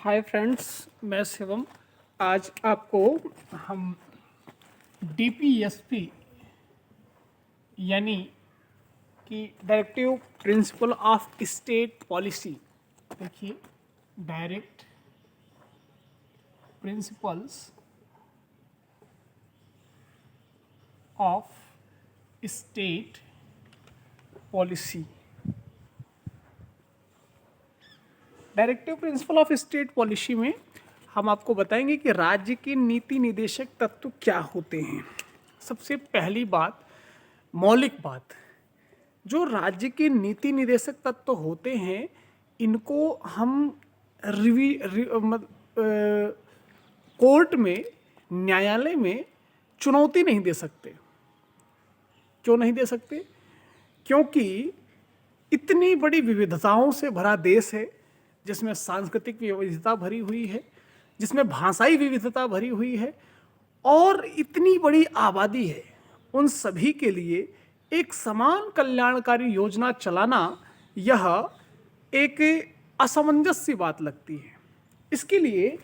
Hi friends, मैं शिवम। आज आपको हम डीपीएसपी यानी कि directive principle of state policy, देखिए, direct principles of state policy. Directive principle of state policy में हम आपको बताएंगे कि राज्य के नीति निदेशक तत्व क्या होते हैं। सबसे पहली बात, मौलिक बात, जो राज्य के नीति निदेशक तत्व होते हैं इनको हम कोर्ट में, न्यायालय में चुनौती नहीं दे सकते। क्यों नहीं दे सकते? क्योंकि इतनी बड़ी विविधताओं से भरा देश है, जिसमें सांस्कृतिक विविधता भरी हुई है, जिसमें भाषाई विविधता भरी हुई है और इतनी बड़ी आबादी है। उन सभी के लिए एक समान कल्याणकारी योजना चलाना यह एक असमंजस सी बात लगती है। इसके लिए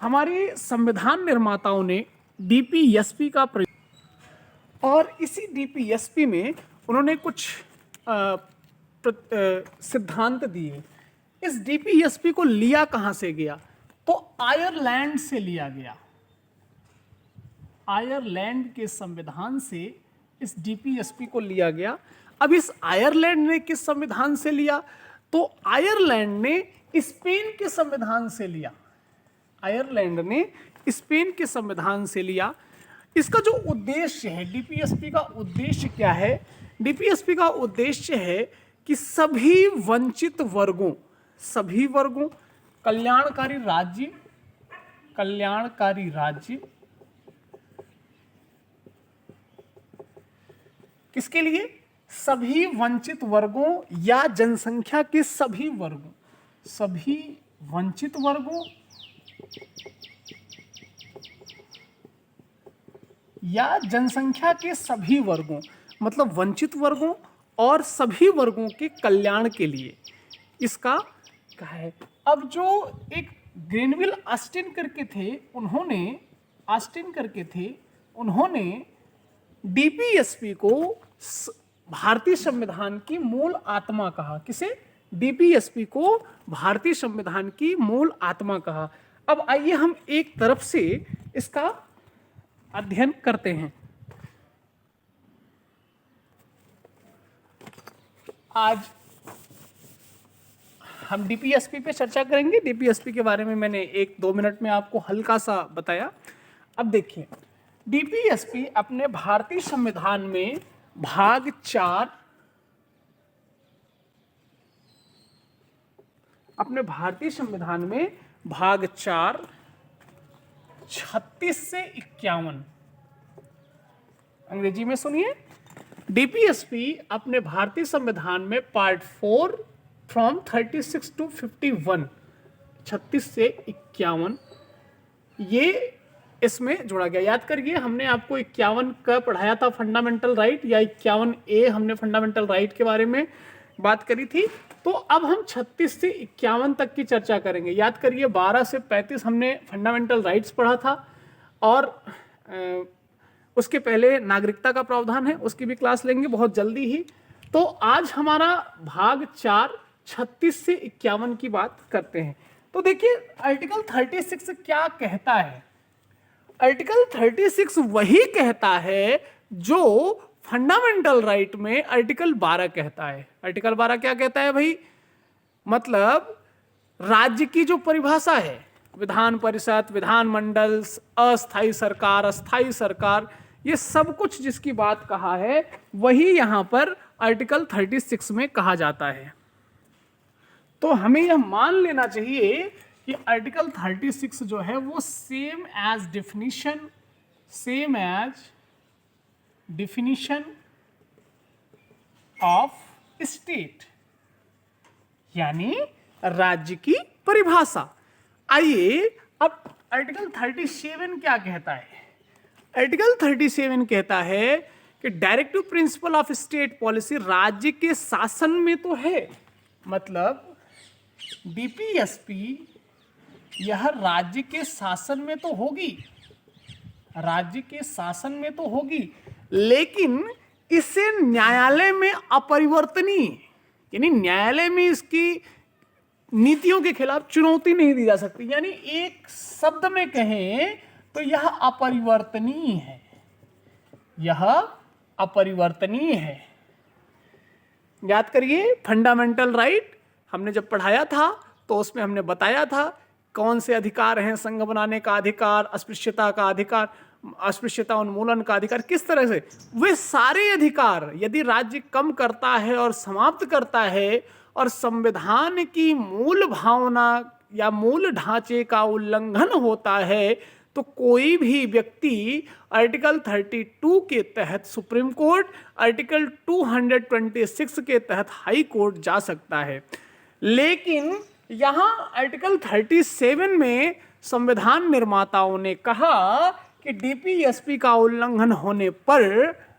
हमारे संविधान निर्माताओं ने डीपीएसपी का प्रयोग, और इसी डीपीएसपी में उन्होंने कुछ सिद्धांत दिए। इस डीपीएसपी को लिया कहां से गया? तो आयरलैंड से लिया गया। आयरलैंड के संविधान से इस डीपीएसपी को लिया गया। अब इस आयरलैंड ने किस संविधान से लिया? तो आयरलैंड ने स्पेन के संविधान से लिया। आयरलैंड ने स्पेन के संविधान से लिया। इसका जो उद्देश्य है, डीपीएसपी का उद्देश्य क्या है? डीपीएसपी का उद्देश्य है कि सभी वंचित वर्गों, सभी वर्गों, कल्याणकारी राज्य किसके लिए? सभी वंचित वर्गों या जनसंख्या के सभी वर्गों, सभी वंचित वर्गों या जनसंख्या के सभी वर्गों, मतलब वंचित वर्गों और सभी वर्गों के कल्याण के लिए इसका कहा है। अब जो एक ग्रेनविल ऑस्टिन करके थे, उन्होंने डीपीएसपी को भारतीय संविधान की मूल आत्मा कहा। किसे? डीपीएसपी को भारतीय संविधान की मूल आत्मा कहा। अब आइए हम एक तरफ से इसका अध्ययन करते हैं। आज हम डीपीएसपी पे चर्चा करेंगे। डीपीएसपी के बारे में मैंने 1-2 मिनट में आपको हल्का सा बताया। अब देखिए, डीपीएसपी अपने भारतीय संविधान में भाग 4, अपने भारतीय संविधान में भाग 4 36 से 51, अंग्रेजी में सुनिए। डीपीएसपी अपने भारतीय संविधान में पार्ट 4 फ्रॉम 36 to 51, 36 से 51, ये इसमें जोड़ा गया। याद करिए, हमने आपको 51 का पढ़ाया था फंडामेंटल राइट, या 51A हमने फंडामेंटल राइट के बारे में बात करी थी। तो अब हम 36 से 51 तक की चर्चा करेंगे। याद करिए, 12 से 35 हमने फंडामेंटल राइट्स पढ़ा था, और उसके पहले नागरिकता का प्रावधान है, उसकी भी क्लास लेंगे बहुत जल्दी ही। तो आज हमारा भाग 4 36 से 51 की बात करते हैं। तो देखिए, आर्टिकल 36 क्या कहता है? आर्टिकल 36 वही कहता है जो फंडामेंटल राइट में आर्टिकल 12 कहता है। आर्टिकल 12 क्या कहता है भाई? मतलब राज्य की जो परिभाषा है, विधान परिषद, विधानमंडल, अस्थायी सरकार, अस्थायी सरकार, ये सब कुछ जिसकी बात कहा है वही यहां पर आर्टिकल 36 में कहा जाता है। तो हमें यह मान लेना चाहिए कि आर्टिकल 36 जो है वो same as definition of state, यानी राज्य की परिभाषा। आइए, अब आर्टिकल 37 क्या कहता है? आर्टिकल 37 कहता है कि directive principle of state policy राज्य के शासन में तो है, मतलब डीपीएसपी यह राज्य के शासन में तो होगी, राज्य के शासन में तो होगी, लेकिन इसे न्यायालय में अपरिवर्तनीय, यानी न्यायालय में इसकी नीतियों के खिलाफ चुनौती नहीं दी जा सकती। यानी एक शब्द में कहें तो यह अपरिवर्तनीय है, यह अपरिवर्तनीय है। याद करिए फंडामेंटल राइट हमने जब पढ़ाया था तो उसमें हमने बताया था कौन से अधिकार हैं, संघ बनाने का अधिकार, अस्पृश्यता का अधिकार, अस्पृश्यता उन्मूलन का अधिकार, किस तरह से वे सारे अधिकार यदि राज्य कम करता है और समाप्त करता है और संविधान की मूल भावना या मूल ढांचे का उल्लंघन होता है तो कोई भी व्यक्ति आर्टिकल 32 के तहत सुप्रीम कोर्ट, आर्टिकल 226 के तहत हाई कोर्ट जा सकता है। लेकिन यहां आर्टिकल 37 में संविधान निर्माताओं ने कहा कि डीपीएसपी का उल्लंघन होने पर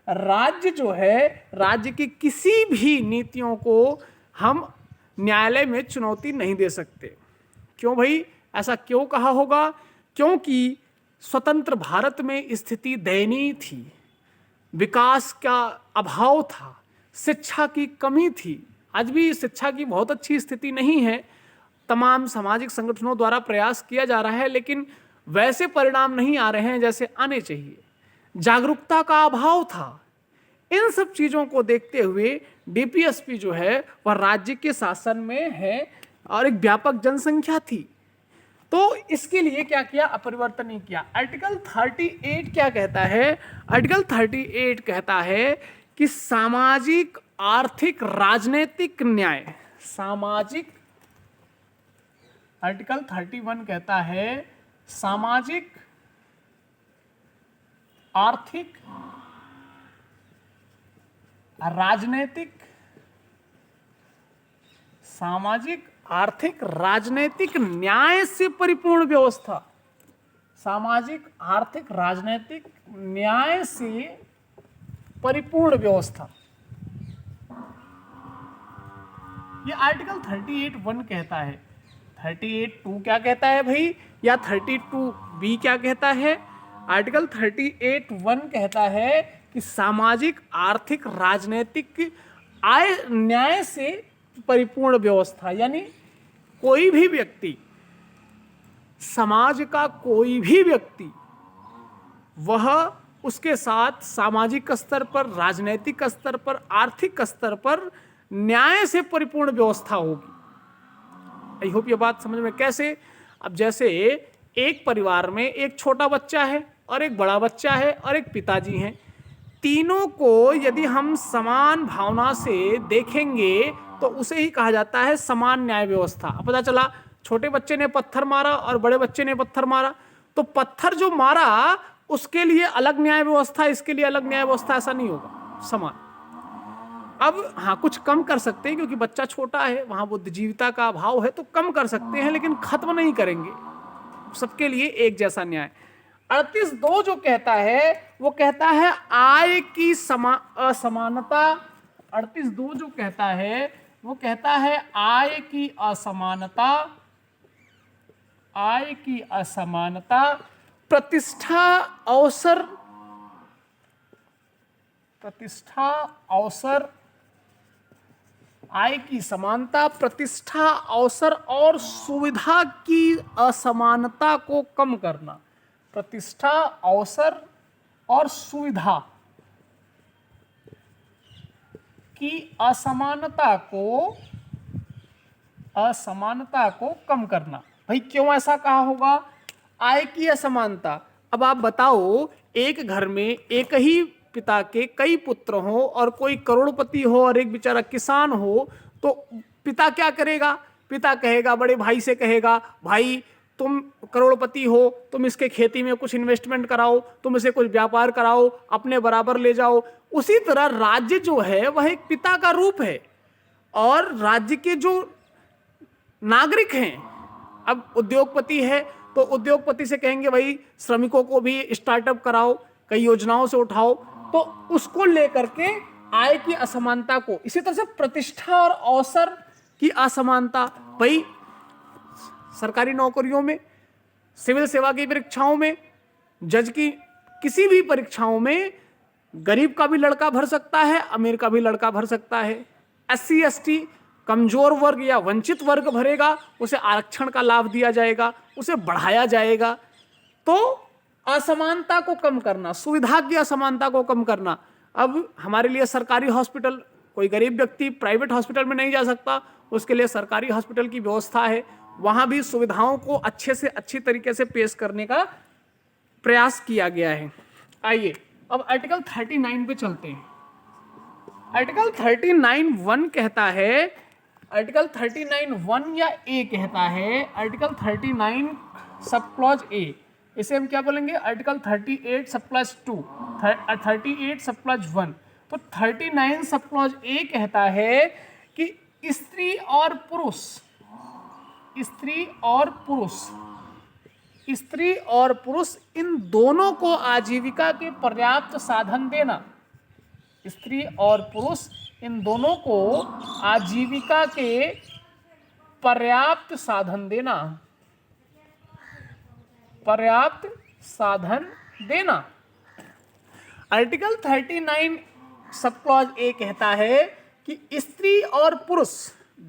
राज्य जो है, राज्य की किसी भी नीतियों को हम न्यायालय में चुनौती नहीं दे सकते। क्यों भाई, ऐसा क्यों कहा होगा? क्योंकि स्वतंत्र भारत में स्थिति दयनीय थी, विकास का अभाव था, शिक्षा की कमी थी। आज भी शिक्षा की बहुत अच्छी स्थिति नहीं है, तमाम सामाजिक संगठनों द्वारा प्रयास किया जा रहा है, लेकिन वैसे परिणाम नहीं आ रहे हैं जैसे आने चाहिए। जागरूकता का अभाव था। इन सब चीज़ों को देखते हुए डीपीएसपी जो है वह राज्य के शासन में है और एक व्यापक जनसंख्या थी, तो इसके लिए क्या किया? अपरिवर्तनीय किया। आर्टिकल 38 क्या कहता है? आर्टिकल 38 कहता है कि सामाजिक, आर्थिक, राजनीतिक न्याय, सामाजिक, आर्टिकल 31 कहता है सामाजिक, आर्थिक, राजनीतिक, सामाजिक, आर्थिक, राजनीतिक न्याय से परिपूर्ण व्यवस्था, सामाजिक, आर्थिक, राजनीतिक न्याय से परिपूर्ण व्यवस्था, ये आर्टिकल 38(1) कहता है। 38(2) क्या कहता है भाई, या 32(b) क्या कहता है? आर्टिकल 38(1) कहता है कि सामाजिक, आर्थिक, राजनीतिक आय न्याय से परिपूर्ण व्यवस्था, यानी कोई भी व्यक्ति, समाज का कोई भी व्यक्ति, वह उसके साथ सामाजिक स्तर पर, राजनीतिक स्तर पर, आर्थिक स्तर पर न्याय से परिपूर्ण व्यवस्था होगी। आई होप ये बात समझ में। कैसे? अब जैसे एक परिवार में एक छोटा बच्चा है और एक बड़ा बच्चा है और एक पिताजी हैं, तीनों को यदि हम समान भावना से देखेंगे तो उसे ही कहा जाता है समान न्याय व्यवस्था। अब पता चला छोटे बच्चे ने पत्थर मारा और बड़े बच्चे ने पत्थर मारा, तो पत्थर जो मारा उसके लिए अलग न्याय व्यवस्था, इसके लिए अलग न्याय व्यवस्था, ऐसा नहीं होगा, समान। अब हाँ, कुछ कम कर सकते हैं क्योंकि बच्चा छोटा है, वहाँ बुद्धिजीविता का अभाव है, तो कम कर सकते हैं, लेकिन खत्म नहीं करेंगे। सबके लिए एक जैसा न्याय। 38(2) जो कहता है वो कहता है आय की असमानता। 38(2) जो कहता है वो कहता है आय की असमानता, आय की असमानता, प्रतिष्ठा अवसर, प्रतिष्ठा अवसर, आय की समानता, प्रतिष्ठा अवसर और सुविधा की असमानता को कम करना। प्रतिष्ठा, अवसर और सुविधा की असमानता को कम करना। भाई क्यों ऐसा कहा होगा? आय की असमानता। अब आप बताओ, एक घर में एक ही पिता के कई पुत्र हो और कोई करोड़पति हो और एक बेचारा किसान हो, तो पिता क्या करेगा? पिता कहेगा, बड़े भाई से कहेगा, भाई तुम करोड़पति हो, तुम इसके खेती में कुछ इन्वेस्टमेंट कराओ, तुम इसे कुछ व्यापार कराओ, अपने बराबर ले जाओ। उसी तरह राज्य जो है वह एक पिता का रूप है और राज्य के जो नागरिक हैं, अब उद्योगपति है तो उद्योगपति से कहेंगे भाई श्रमिकों को भी स्टार्टअप कराओ, कई योजनाओं से उठाओ, तो उसको लेकर के आय की असमानता को। इसी तरह से प्रतिष्ठा और अवसर की असमानता, भाई सरकारी नौकरियों में, सिविल सेवा की परीक्षाओं में, जज की किसी भी परीक्षाओं में गरीब का भी लड़का भर सकता है, अमीर का भी लड़का भर सकता है। SC ST कमजोर वर्ग या वंचित वर्ग भरेगा, उसे आरक्षण का लाभ दिया जाएगा, उसे बढ़ाया जाएगा। तो असमानता को कम करना, सुविधा की असमानता को कम करना। अब हमारे लिए सरकारी हॉस्पिटल, कोई गरीब व्यक्ति प्राइवेट हॉस्पिटल में नहीं जा सकता, उसके लिए सरकारी हॉस्पिटल की व्यवस्था है, वहां भी सुविधाओं को अच्छे से अच्छी तरीके से पेश करने का प्रयास किया गया है। आइए अब आर्टिकल 39 पे चलते हैं। आर्टिकल 39(1) कहता है, आर्टिकल 39(1) या ए कहता है, आर्टिकल 39 सब क्लॉज ए, इसे हम क्या बोलेंगे, article 38 sub clause 2, 38 sub clause 1। तो 39 सब क्लॉज ए कहता है कि स्त्री और पुरुष, स्त्री और पुरुष, स्त्री और पुरुष इन दोनों को आजीविका के पर्याप्त साधन देना, स्त्री और पुरुष इन दोनों को आजीविका के पर्याप्त साधन देना, पर्याप्त साधन देना। आर्टिकल 39 सब क्लॉज ए कहता है कि स्त्री और पुरुष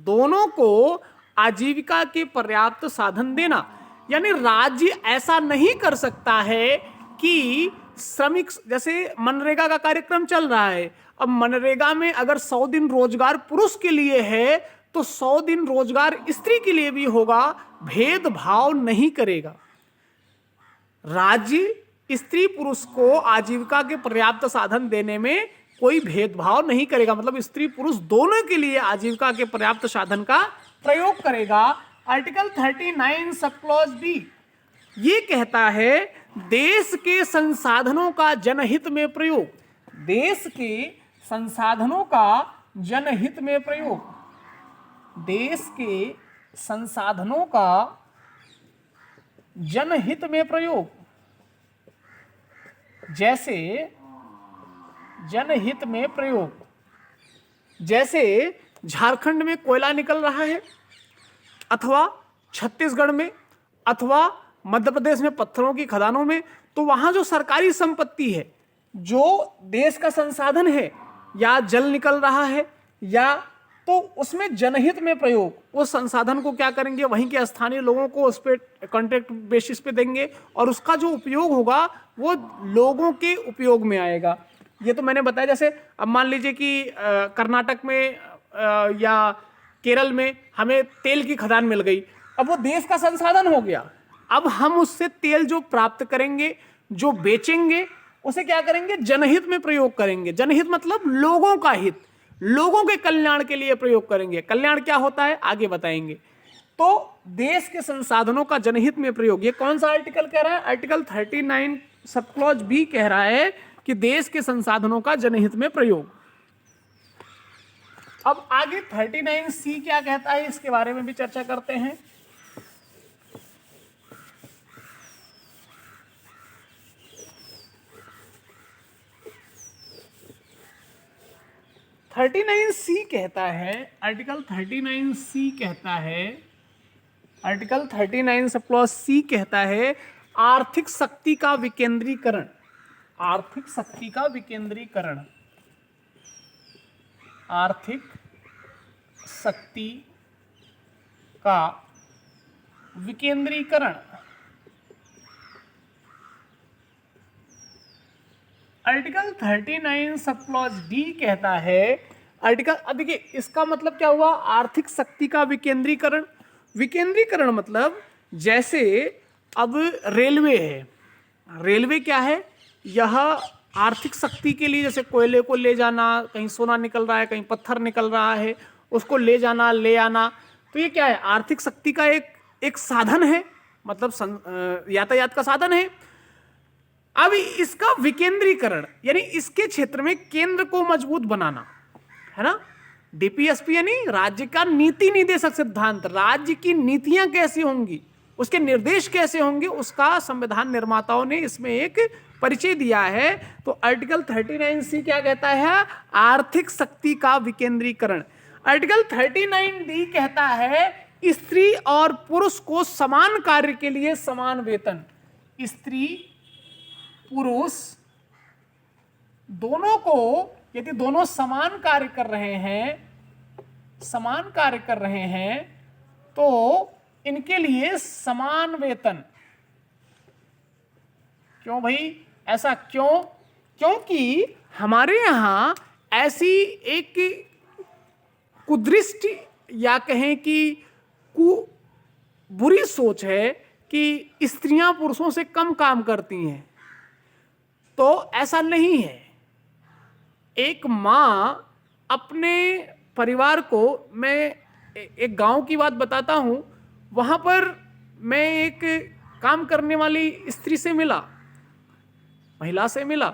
दोनों को आजीविका के पर्याप्त साधन देना, यानी राज्य ऐसा नहीं कर सकता है कि श्रमिक, जैसे मनरेगा का कार्यक्रम चल रहा है, अब मनरेगा में अगर 100 दिन रोजगार पुरुष के लिए है तो 100 दिन रोजगार स्त्री के लिए भी होगा, भेदभाव नहीं करेगा। राज्य स्त्री पुरुष को आजीविका के पर्याप्त साधन देने में कोई भेदभाव नहीं करेगा, मतलब स्त्री पुरुष दोनों के लिए आजीविका के पर्याप्त साधन का प्रयोग करेगा। आर्टिकल 39 सब क्लॉज बी ये कहता है देश के संसाधनों का जनहित में प्रयोग, देश के संसाधनों का जनहित में प्रयोग, देश के संसाधनों का जनहित में प्रयोग, जैसे जनहित में प्रयोग, जैसे झारखंड में कोयला निकल रहा है, अथवा छत्तीसगढ़ में, अथवा मध्य प्रदेश में पत्थरों की खदानों में, तो वहां जो सरकारी संपत्ति है, जो देश का संसाधन है, या जल निकल रहा है, या तो उसमें जनहित में प्रयोग, उस संसाधन को क्या करेंगे, वहीं के स्थानीय लोगों को उस पर कॉन्ट्रैक्ट बेसिस पे देंगे और उसका जो उपयोग होगा वो लोगों के उपयोग में आएगा। ये तो मैंने बताया। जैसे अब मान लीजिए कि कर्नाटक में या केरल में हमें तेल की खदान मिल गई, अब वो देश का संसाधन हो गया, अब हम उससे तेल जो प्राप्त करेंगे, जो बेचेंगे, उसे क्या करेंगे, जनहित में प्रयोग करेंगे। जनहित मतलब लोगों का हित, लोगों के कल्याण के लिए प्रयोग करेंगे। कल्याण क्या होता है आगे बताएंगे। तो देश के संसाधनों का जनहित में प्रयोग, ये कौन सा आर्टिकल कह रहा है, आर्टिकल 39 सब क्लॉज बी कह रहा है कि देश के संसाधनों का जनहित में प्रयोग। अब आगे 39C क्या कहता है, इसके बारे में भी चर्चा करते हैं। कहता है, आर्टिकल 39C कहता है, आर्टिकल 39 सब क्लॉज सी कहता है आर्थिक शक्ति का विकेंद्रीकरण, आर्थिक शक्ति का विकेंद्रीकरण, आर्थिक शक्ति का विकेंद्रीकरण। आर्टिकल 39 सब क्लॉज डी कहता है, आर्टिकल, अब देखिए इसका मतलब क्या हुआ, आर्थिक शक्ति का विकेंद्रीकरण। विकेंद्रीकरण मतलब जैसे अब रेलवे है, रेलवे क्या है, यह आर्थिक शक्ति के लिए, जैसे कोयले को ले जाना, कहीं सोना निकल रहा है, कहीं पत्थर निकल रहा है, उसको ले जाना, ले आना, तो ये क्या है, आर्थिक शक्ति का एक साधन है, मतलब यातायात का साधन है। अब इसका विकेंद्रीकरण यानी इसके क्षेत्र में केंद्र को मजबूत बनाना है ना। डीपीएसपी यानी राज्य का नीति निर्देशक सिद्धांत, राज्य की नीतियां कैसी होंगी, उसके निर्देश कैसे होंगे, उसका संविधान निर्माताओं ने इसमें एक परिचय दिया है। तो आर्टिकल 39C क्या कहता है, आर्थिक शक्ति का विकेंद्रीकरण। आर्टिकल 39D कहता है स्त्री और पुरुष को समान कार्य के लिए समान वेतन। स्त्री पुरुष दोनों को यदि दोनों समान कार्य कर रहे हैं तो इनके लिए समान वेतन। क्यों भाई, ऐसा क्यों? क्योंकि हमारे यहां ऐसी एक कुदृष्टि या कहें कि बुरी सोच है कि स्त्रियां पुरुषों से कम काम करती हैं। तो ऐसा नहीं है। एक मां अपने परिवार को, मैं एक गांव की बात बताता हूं, वहां पर मैं एक काम करने वाली स्त्री से मिला, महिला से मिला।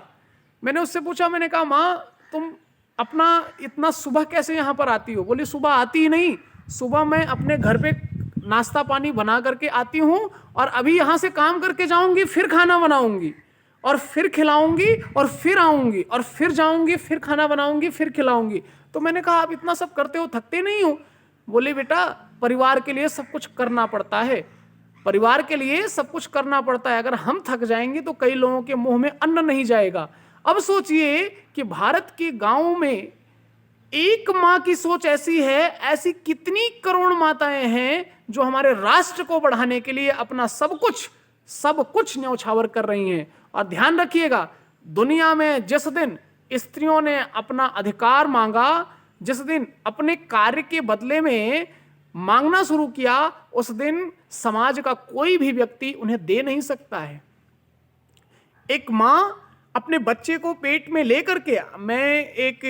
मैंने उससे पूछा, मैंने कहा मां तुम अपना इतना सुबह कैसे यहां पर आती हो? बोली सुबह आती ही नहीं, सुबह मैं अपने घर पे नाश्ता पानी बना करके आती हूं और अभी यहां से काम करके जाऊंगी, फिर खाना बनाऊंगी और फिर खिलाऊंगी और फिर आऊंगी और फिर जाऊंगी, फिर खाना बनाऊंगी, फिर खिलाऊंगी। तो मैंने कहा आप इतना सब करते हो, थकते नहीं हो? बोले बेटा परिवार के लिए सब कुछ करना पड़ता है, परिवार के लिए सब कुछ करना पड़ता है। अगर हम थक जाएंगे तो कई लोगों के मुंह में अन्न नहीं जाएगा। अब सोचिए कि भारत के गांवों में एक मां की सोच ऐसी है, ऐसी कितनी करोड़ माताएं हैं जो हमारे राष्ट्र को बढ़ाने के लिए अपना सब कुछ न्यौछावर कर रही हैं। और ध्यान रखिएगा, दुनिया में जिस दिन स्त्रियों ने अपना अधिकार मांगा, जिस दिन अपने कार्य के बदले में मांगना शुरू किया, उस दिन समाज का कोई भी व्यक्ति उन्हें दे नहीं सकता है। एक मां अपने बच्चे को पेट में लेकर के, मैं एक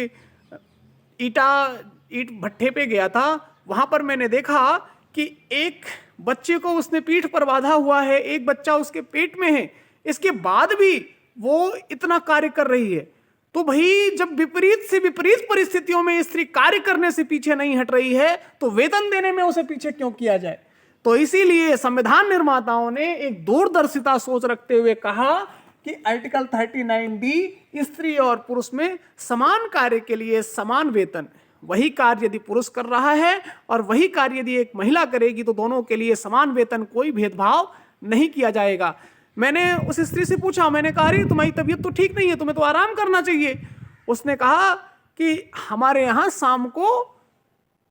ईट भट्ठे पे गया था, वहां पर मैंने देखा कि एक बच्चे को उसने पीठ पर बांधा हुआ है, एक बच्चा उसके पेट में है, इसके बाद भी वो इतना कार्य कर रही है। तो भाई जब विपरीत से विपरीत परिस्थितियों में स्त्री कार्य करने से पीछे नहीं हट रही है तो वेतन देने में उसे पीछे क्यों किया जाए? तो इसीलिए संविधान निर्माताओं ने एक दूरदर्शिता सोच रखते हुए कहा कि आर्टिकल 39D स्त्री और पुरुष में समान कार्य के लिए समान वेतन। वही कार्य यदि पुरुष कर रहा है और वही कार्य यदि एक महिला करेगी तो दोनों के लिए समान वेतन, कोई भेदभाव नहीं किया जाएगा। मैंने उस स्त्री से पूछा, मैंने कहा अरे तुम्हारी तबीयत तो ठीक नहीं है, तुम्हें तो आराम करना चाहिए। उसने कहा कि हमारे यहाँ शाम को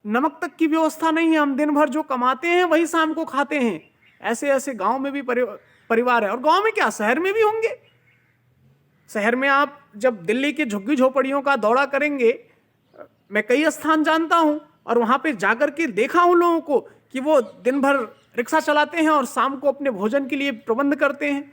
नमक तक की व्यवस्था नहीं है, हम दिन भर जो कमाते हैं वही शाम को खाते हैं। ऐसे ऐसे गांव में भी परिवार है। और गांव में क्या, शहर में भी होंगे। शहर में आप जब दिल्ली के झुग्गी झोपड़ियों का दौरा करेंगे, मैं कई स्थान जानता हूं और वहां पे जाकर के देखा उन लोगों को कि वो दिन भर रिक्शा चलाते हैं और शाम को अपने भोजन के लिए प्रबंध करते हैं।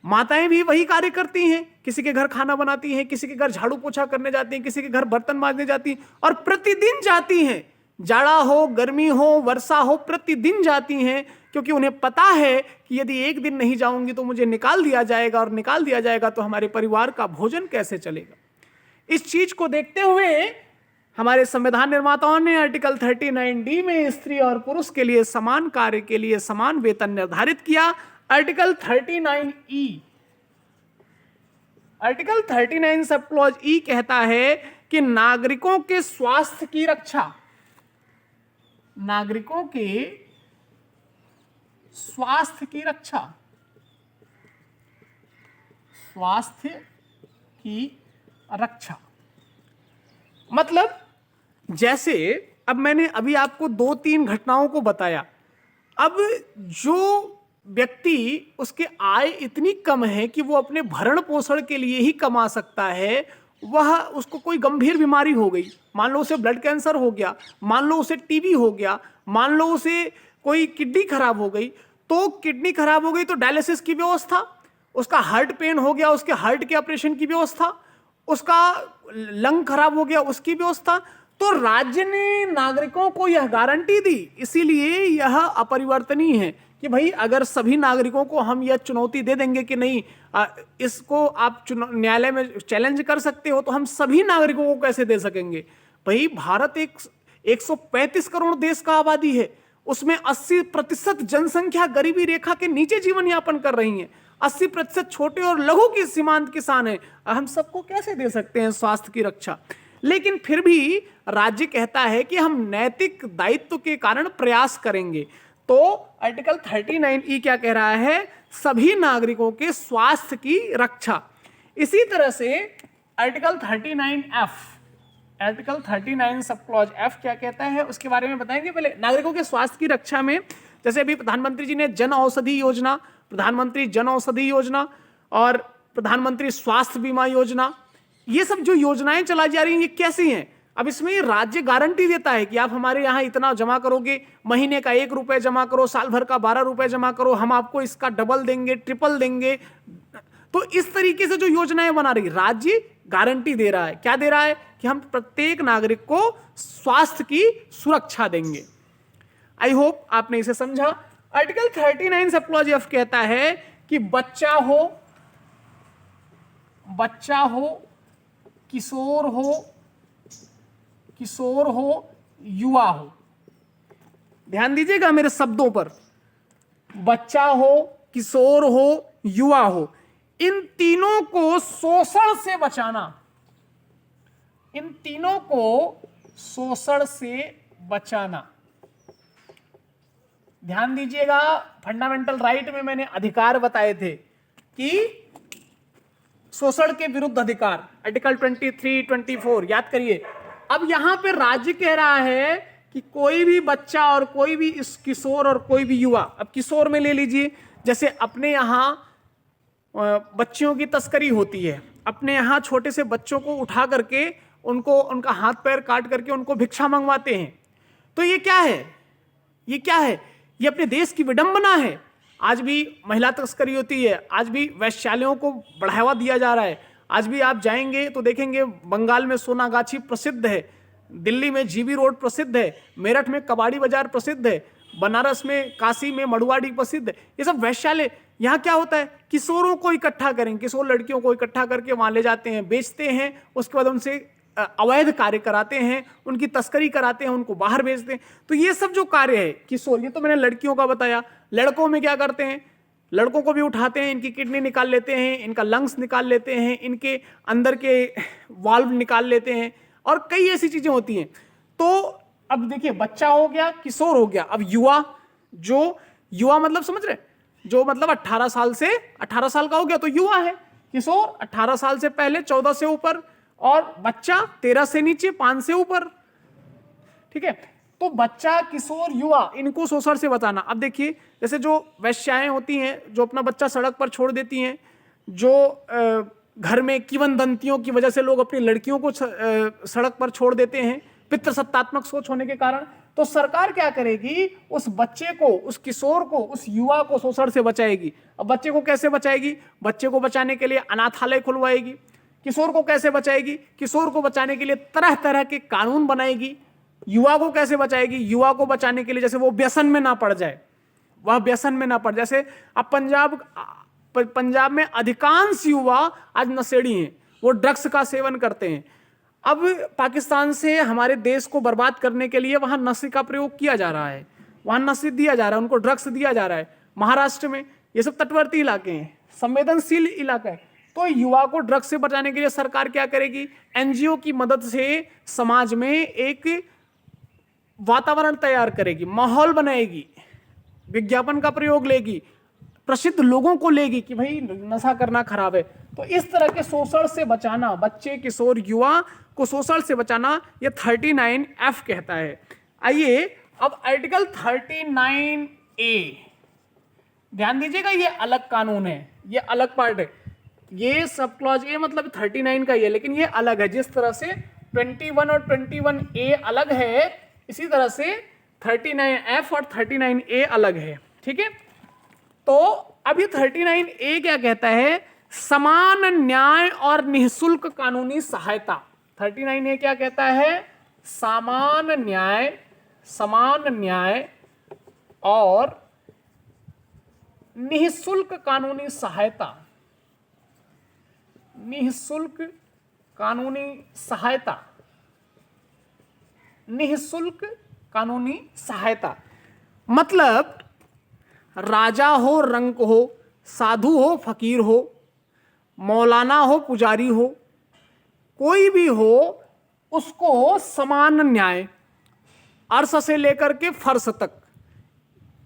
माताएं भी वही कार्य करती हैं, किसी के घर खाना बनाती हैं, किसी के घर झाड़ू पोछा करने जाती हैं, किसी के घर बर्तन मांजने जाती हैं और प्रतिदिन जाती हैं। जाड़ा हो, गर्मी हो, वर्षा हो, प्रतिदिन जाती हैं, क्योंकि उन्हें पता है कि यदि एक दिन नहीं जाऊंगी तो मुझे निकाल दिया जाएगा और निकाल दिया जाएगा तो हमारे परिवार का भोजन कैसे चलेगा। इस चीज को देखते हुए हमारे संविधान निर्माताओं ने आर्टिकल 39D में स्त्री और पुरुष के लिए समान कार्य के लिए समान वेतन निर्धारित किया। Article 39E, article 39 sub clause ई कहता है कि नागरिकों के स्वास्थ्य की रक्षा, नागरिकों के स्वास्थ्य की रक्षा, स्वास्थ्य की रक्षा मतलब जैसे अब मैंने अभी आपको 2-3 घटनाओं को बताया। अब जो व्यक्ति, उसके आय इतनी कम है कि वो अपने भरण पोषण के लिए ही कमा सकता है, वह उसको कोई गंभीर बीमारी हो गई, मान लो उसे ब्लड कैंसर हो गया, मान लो उसे टीबी हो गया, मान लो उसे कोई किडनी खराब हो गई, तो किडनी खराब हो गई तो डायलिसिस की व्यवस्था, उसका हार्ट पेन हो गया, उसके हार्ट के ऑपरेशन की व्यवस्था, उसका लंग खराब हो गया, उसकी व्यवस्था। तो राज्य ने नागरिकों को यह गारंटी दी, इसीलिए यह अपरिवर्तनीय है कि भाई अगर सभी नागरिकों को हम यह चुनौती दे देंगे कि नहीं इसको आप न्यायालय में चैलेंज कर सकते हो, तो हम सभी नागरिकों को कैसे दे सकेंगे। भाई भारत एक 135 करोड़ देश का आबादी है, उसमें 80% जनसंख्या गरीबी रेखा के नीचे जीवन यापन कर रही है, 80% छोटे और लघु की सीमांत किसान है। हम सबको कैसे दे सकते हैं स्वास्थ्य की रक्षा। लेकिन फिर भी राज्य कहता है कि हम नैतिक दायित्व के कारण प्रयास करेंगे। तो आर्टिकल 39E क्या कह रहा है? सभी नागरिकों के स्वास्थ्य की रक्षा। इसी तरह से article 39F, article 39 sub clause F क्या कहता है उसके बारे में बताएंगे। पहले नागरिकों के स्वास्थ्य की रक्षा में जैसे अभी प्रधानमंत्री जी ने जन औषधि योजना, प्रधानमंत्री जन औषधि योजना और प्रधानमंत्री स्वास्थ्य बीमा योजना, ये सब जो योजनाएं चलाई जा रही हैं ये कैसी हैं? अब इसमें राज्य गारंटी देता है कि आप हमारे यहाँ इतना जमा करोगे, महीने का 1 रुपए जमा करो, साल भर का 12 रुपए जमा करो, हम आपको इसका डबल देंगे, ट्रिपल देंगे। तो इस तरीके से जो योजनाएं बना रही, राज्य गारंटी दे रहा है। क्या दे रहा है? कि हम प्रत्येक नागरिक को स्वास्थ्य की सुरक्षा देंगे। आई होप आपने इसे समझा। आर्टिकल 39 सब क्लॉज F कहता है कि बच्चा हो, किशोर हो, युवा हो, ध्यान दीजिएगा मेरे शब्दों पर, बच्चा हो, किशोर हो, युवा हो, इन तीनों को शोषण से बचाना, इन तीनों को शोषण से बचाना। ध्यान दीजिएगा, फंडामेंटल राइट में मैंने अधिकार बताए थे कि शोषण के विरुद्ध अधिकार, आर्टिकल 23, 24, याद करिए। अब यहां पे राज्य कह रहा है कि कोई भी बच्चा और कोई भी इस किशोर और कोई भी युवा, अब किशोर में ले लीजिए, जैसे अपने यहां बच्चियों की तस्करी होती है, अपने यहां छोटे से बच्चों को उठा करके उनको उनका हाथ पैर काट करके उनको भिक्षा मंगवाते हैं। तो ये क्या है? ये अपने देश की विडंबना है। आज भी महिला तस्करी होती है, आज भी वैश्यालयों को बढ़ावा दिया जा रहा है। आज भी आप जाएंगे तो देखेंगे बंगाल में सोनागाछी प्रसिद्ध है, दिल्ली में जीबी रोड प्रसिद्ध है, मेरठ में कबाड़ी बाजार प्रसिद्ध है, बनारस में, काशी में मड़ुआड़ी प्रसिद्ध है। ये सब वैश्यालय। यहाँ क्या होता है? किशोरों को इकट्ठा करें, किशोर लड़कियों को इकट्ठा करके वहां ले जाते हैं, बेचते हैं, उसके बाद उनसे अवैध कार्य कराते हैं, उनकी तस्करी कराते हैं, उनको बाहर भेजते हैं। तो ये सब जो कार्य है किशोर, ये तो मैंने लड़कियों का बताया। लड़कों में क्या करते हैं? लड़कों को भी उठाते हैं, इनकी किडनी निकाल लेते हैं, इनका लंग्स निकाल लेते हैं, इनके अंदर के वाल्व निकाल लेते हैं और कई ऐसी चीजें होती हैं। तो अब देखिए, बच्चा हो गया, किशोर हो गया, अब युवा। जो युवा मतलब समझ रहे, जो मतलब 18 साल से 18 साल का हो गया तो युवा है। किशोर 18 साल से पहले, 14 से ऊपर, और बच्चा 13 से नीचे, 5 से ऊपर। ठीक है, तो बच्चा, किशोर, युवा, इनको शोषण से बचाना। अब देखिए, जैसे जो वैश्याएं होती हैं जो अपना बच्चा सड़क पर छोड़ देती हैं, जो घर में किंवदंतियों की वजह से लोग अपनी लड़कियों को सड़क पर छोड़ देते हैं पितृसत्तात्मक सोच होने के कारण, तो सरकार क्या करेगी? उस बच्चे को, उस किशोर को, उस युवा को शोषण से बचाएगी। अब बच्चे को कैसे बचाएगी? बच्चे को बचाने के लिए अनाथालय खुलवाएगी। किशोर को कैसे बचाएगी? किशोर को बचाने के लिए तरह तरह के कानून बनाएगी। युवा को कैसे बचाएगी? युवा को बचाने के लिए जैसे वो व्यसन में ना पड़ जाए, वह व्यसन में ना पड़। जैसे अब पंजाब में अधिकांश युवा आज नशेड़ी हैं, वो ड्रग्स का सेवन करते हैं। अब पाकिस्तान से हमारे देश को बर्बाद करने के लिए वहां नशे का प्रयोग किया जा रहा है, वहां नशे दिया जा रहा है, उनको ड्रग्स दिया जा रहा है। महाराष्ट्र में ये सब तटवर्ती इलाके हैं, संवेदनशील इलाका है। तो युवा को ड्रग्स से बचाने के लिए सरकार क्या करेगी? एनजीओ की मदद से समाज में एक वातावरण तैयार करेगी, माहौल बनाएगी, विज्ञापन का प्रयोग लेगी, प्रसिद्ध लोगों को लेगी कि भाई नशा करना खराब है। तो इस तरह के शोषण से बचाना, बच्चे, किशोर, युवा को शोषण से बचाना, ये 39F कहता है। आइए अब आर्टिकल 39A, ध्यान दीजिएगा, ये अलग कानून है, ये अलग पार्ट है। ये सब क्लॉज ए मतलब 39 का ही है, लेकिन ये अलग है। जिस तरह से 21 और 21A अलग है, इसी तरह से 39F और 39A अलग है। ठीक है, तो अब ये 39A क्या कहता है? समान न्याय और निःशुल्क कानूनी सहायता। 39A क्या कहता है? समान न्याय और निःशुल्क कानूनी सहायता, निःशुल्क कानूनी सहायता, निःशुल्क कानूनी सहायता। मतलब राजा हो, रंक हो, साधु हो, फकीर हो, मौलाना हो, पुजारी हो, कोई भी हो, उसको समान न्याय, अर्श से लेकर के फर्श तक,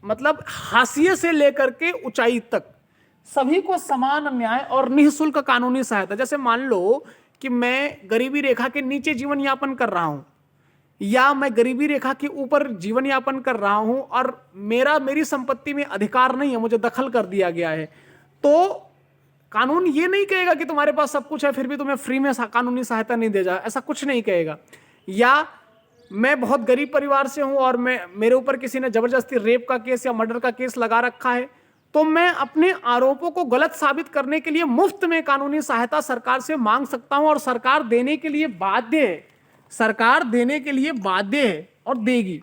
मतलब हाशिए से लेकर के ऊंचाई तक सभी को समान न्याय और निःशुल्क कानूनी सहायता। जैसे मान लो कि मैं गरीबी रेखा के नीचे जीवन यापन कर रहा हूं या मैं गरीबी रेखा के ऊपर जीवन यापन कर रहा हूं और मेरी संपत्ति में अधिकार नहीं है, मुझे दखल कर दिया गया है, तो कानून ये नहीं कहेगा कि तुम्हारे पास सब कुछ है फिर भी तुम्हें फ्री में कानूनी सहायता नहीं दे जाए, ऐसा कुछ नहीं कहेगा। या मैं बहुत गरीब परिवार से हूं और मेरे ऊपर किसी ने जबरदस्ती रेप का केस या मर्डर का केस लगा रखा है, तो मैं अपने आरोपों को गलत साबित करने के लिए मुफ्त में कानूनी सहायता सरकार से मांग सकता हूं और सरकार देने के लिए बाध्य है, सरकार देने के लिए बाध्य है और देगी,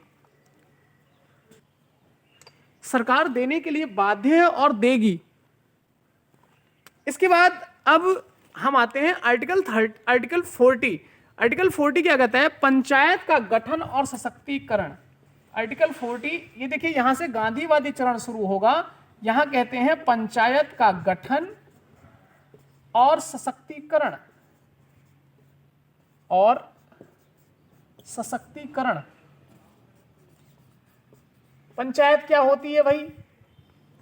सरकार देने के लिए बाध्य है और देगी। इसके बाद अब हम आते हैं आर्टिकल 40। आर्टिकल 40 क्या कहता है? पंचायत का गठन और सशक्तिकरण। आर्टिकल 40, ये देखिए यहां से गांधीवादी चरण शुरू होगा। यहां कहते हैं पंचायत का गठन और सशक्तिकरण और सशक्तिकरण। पंचायत क्या होती है भाई?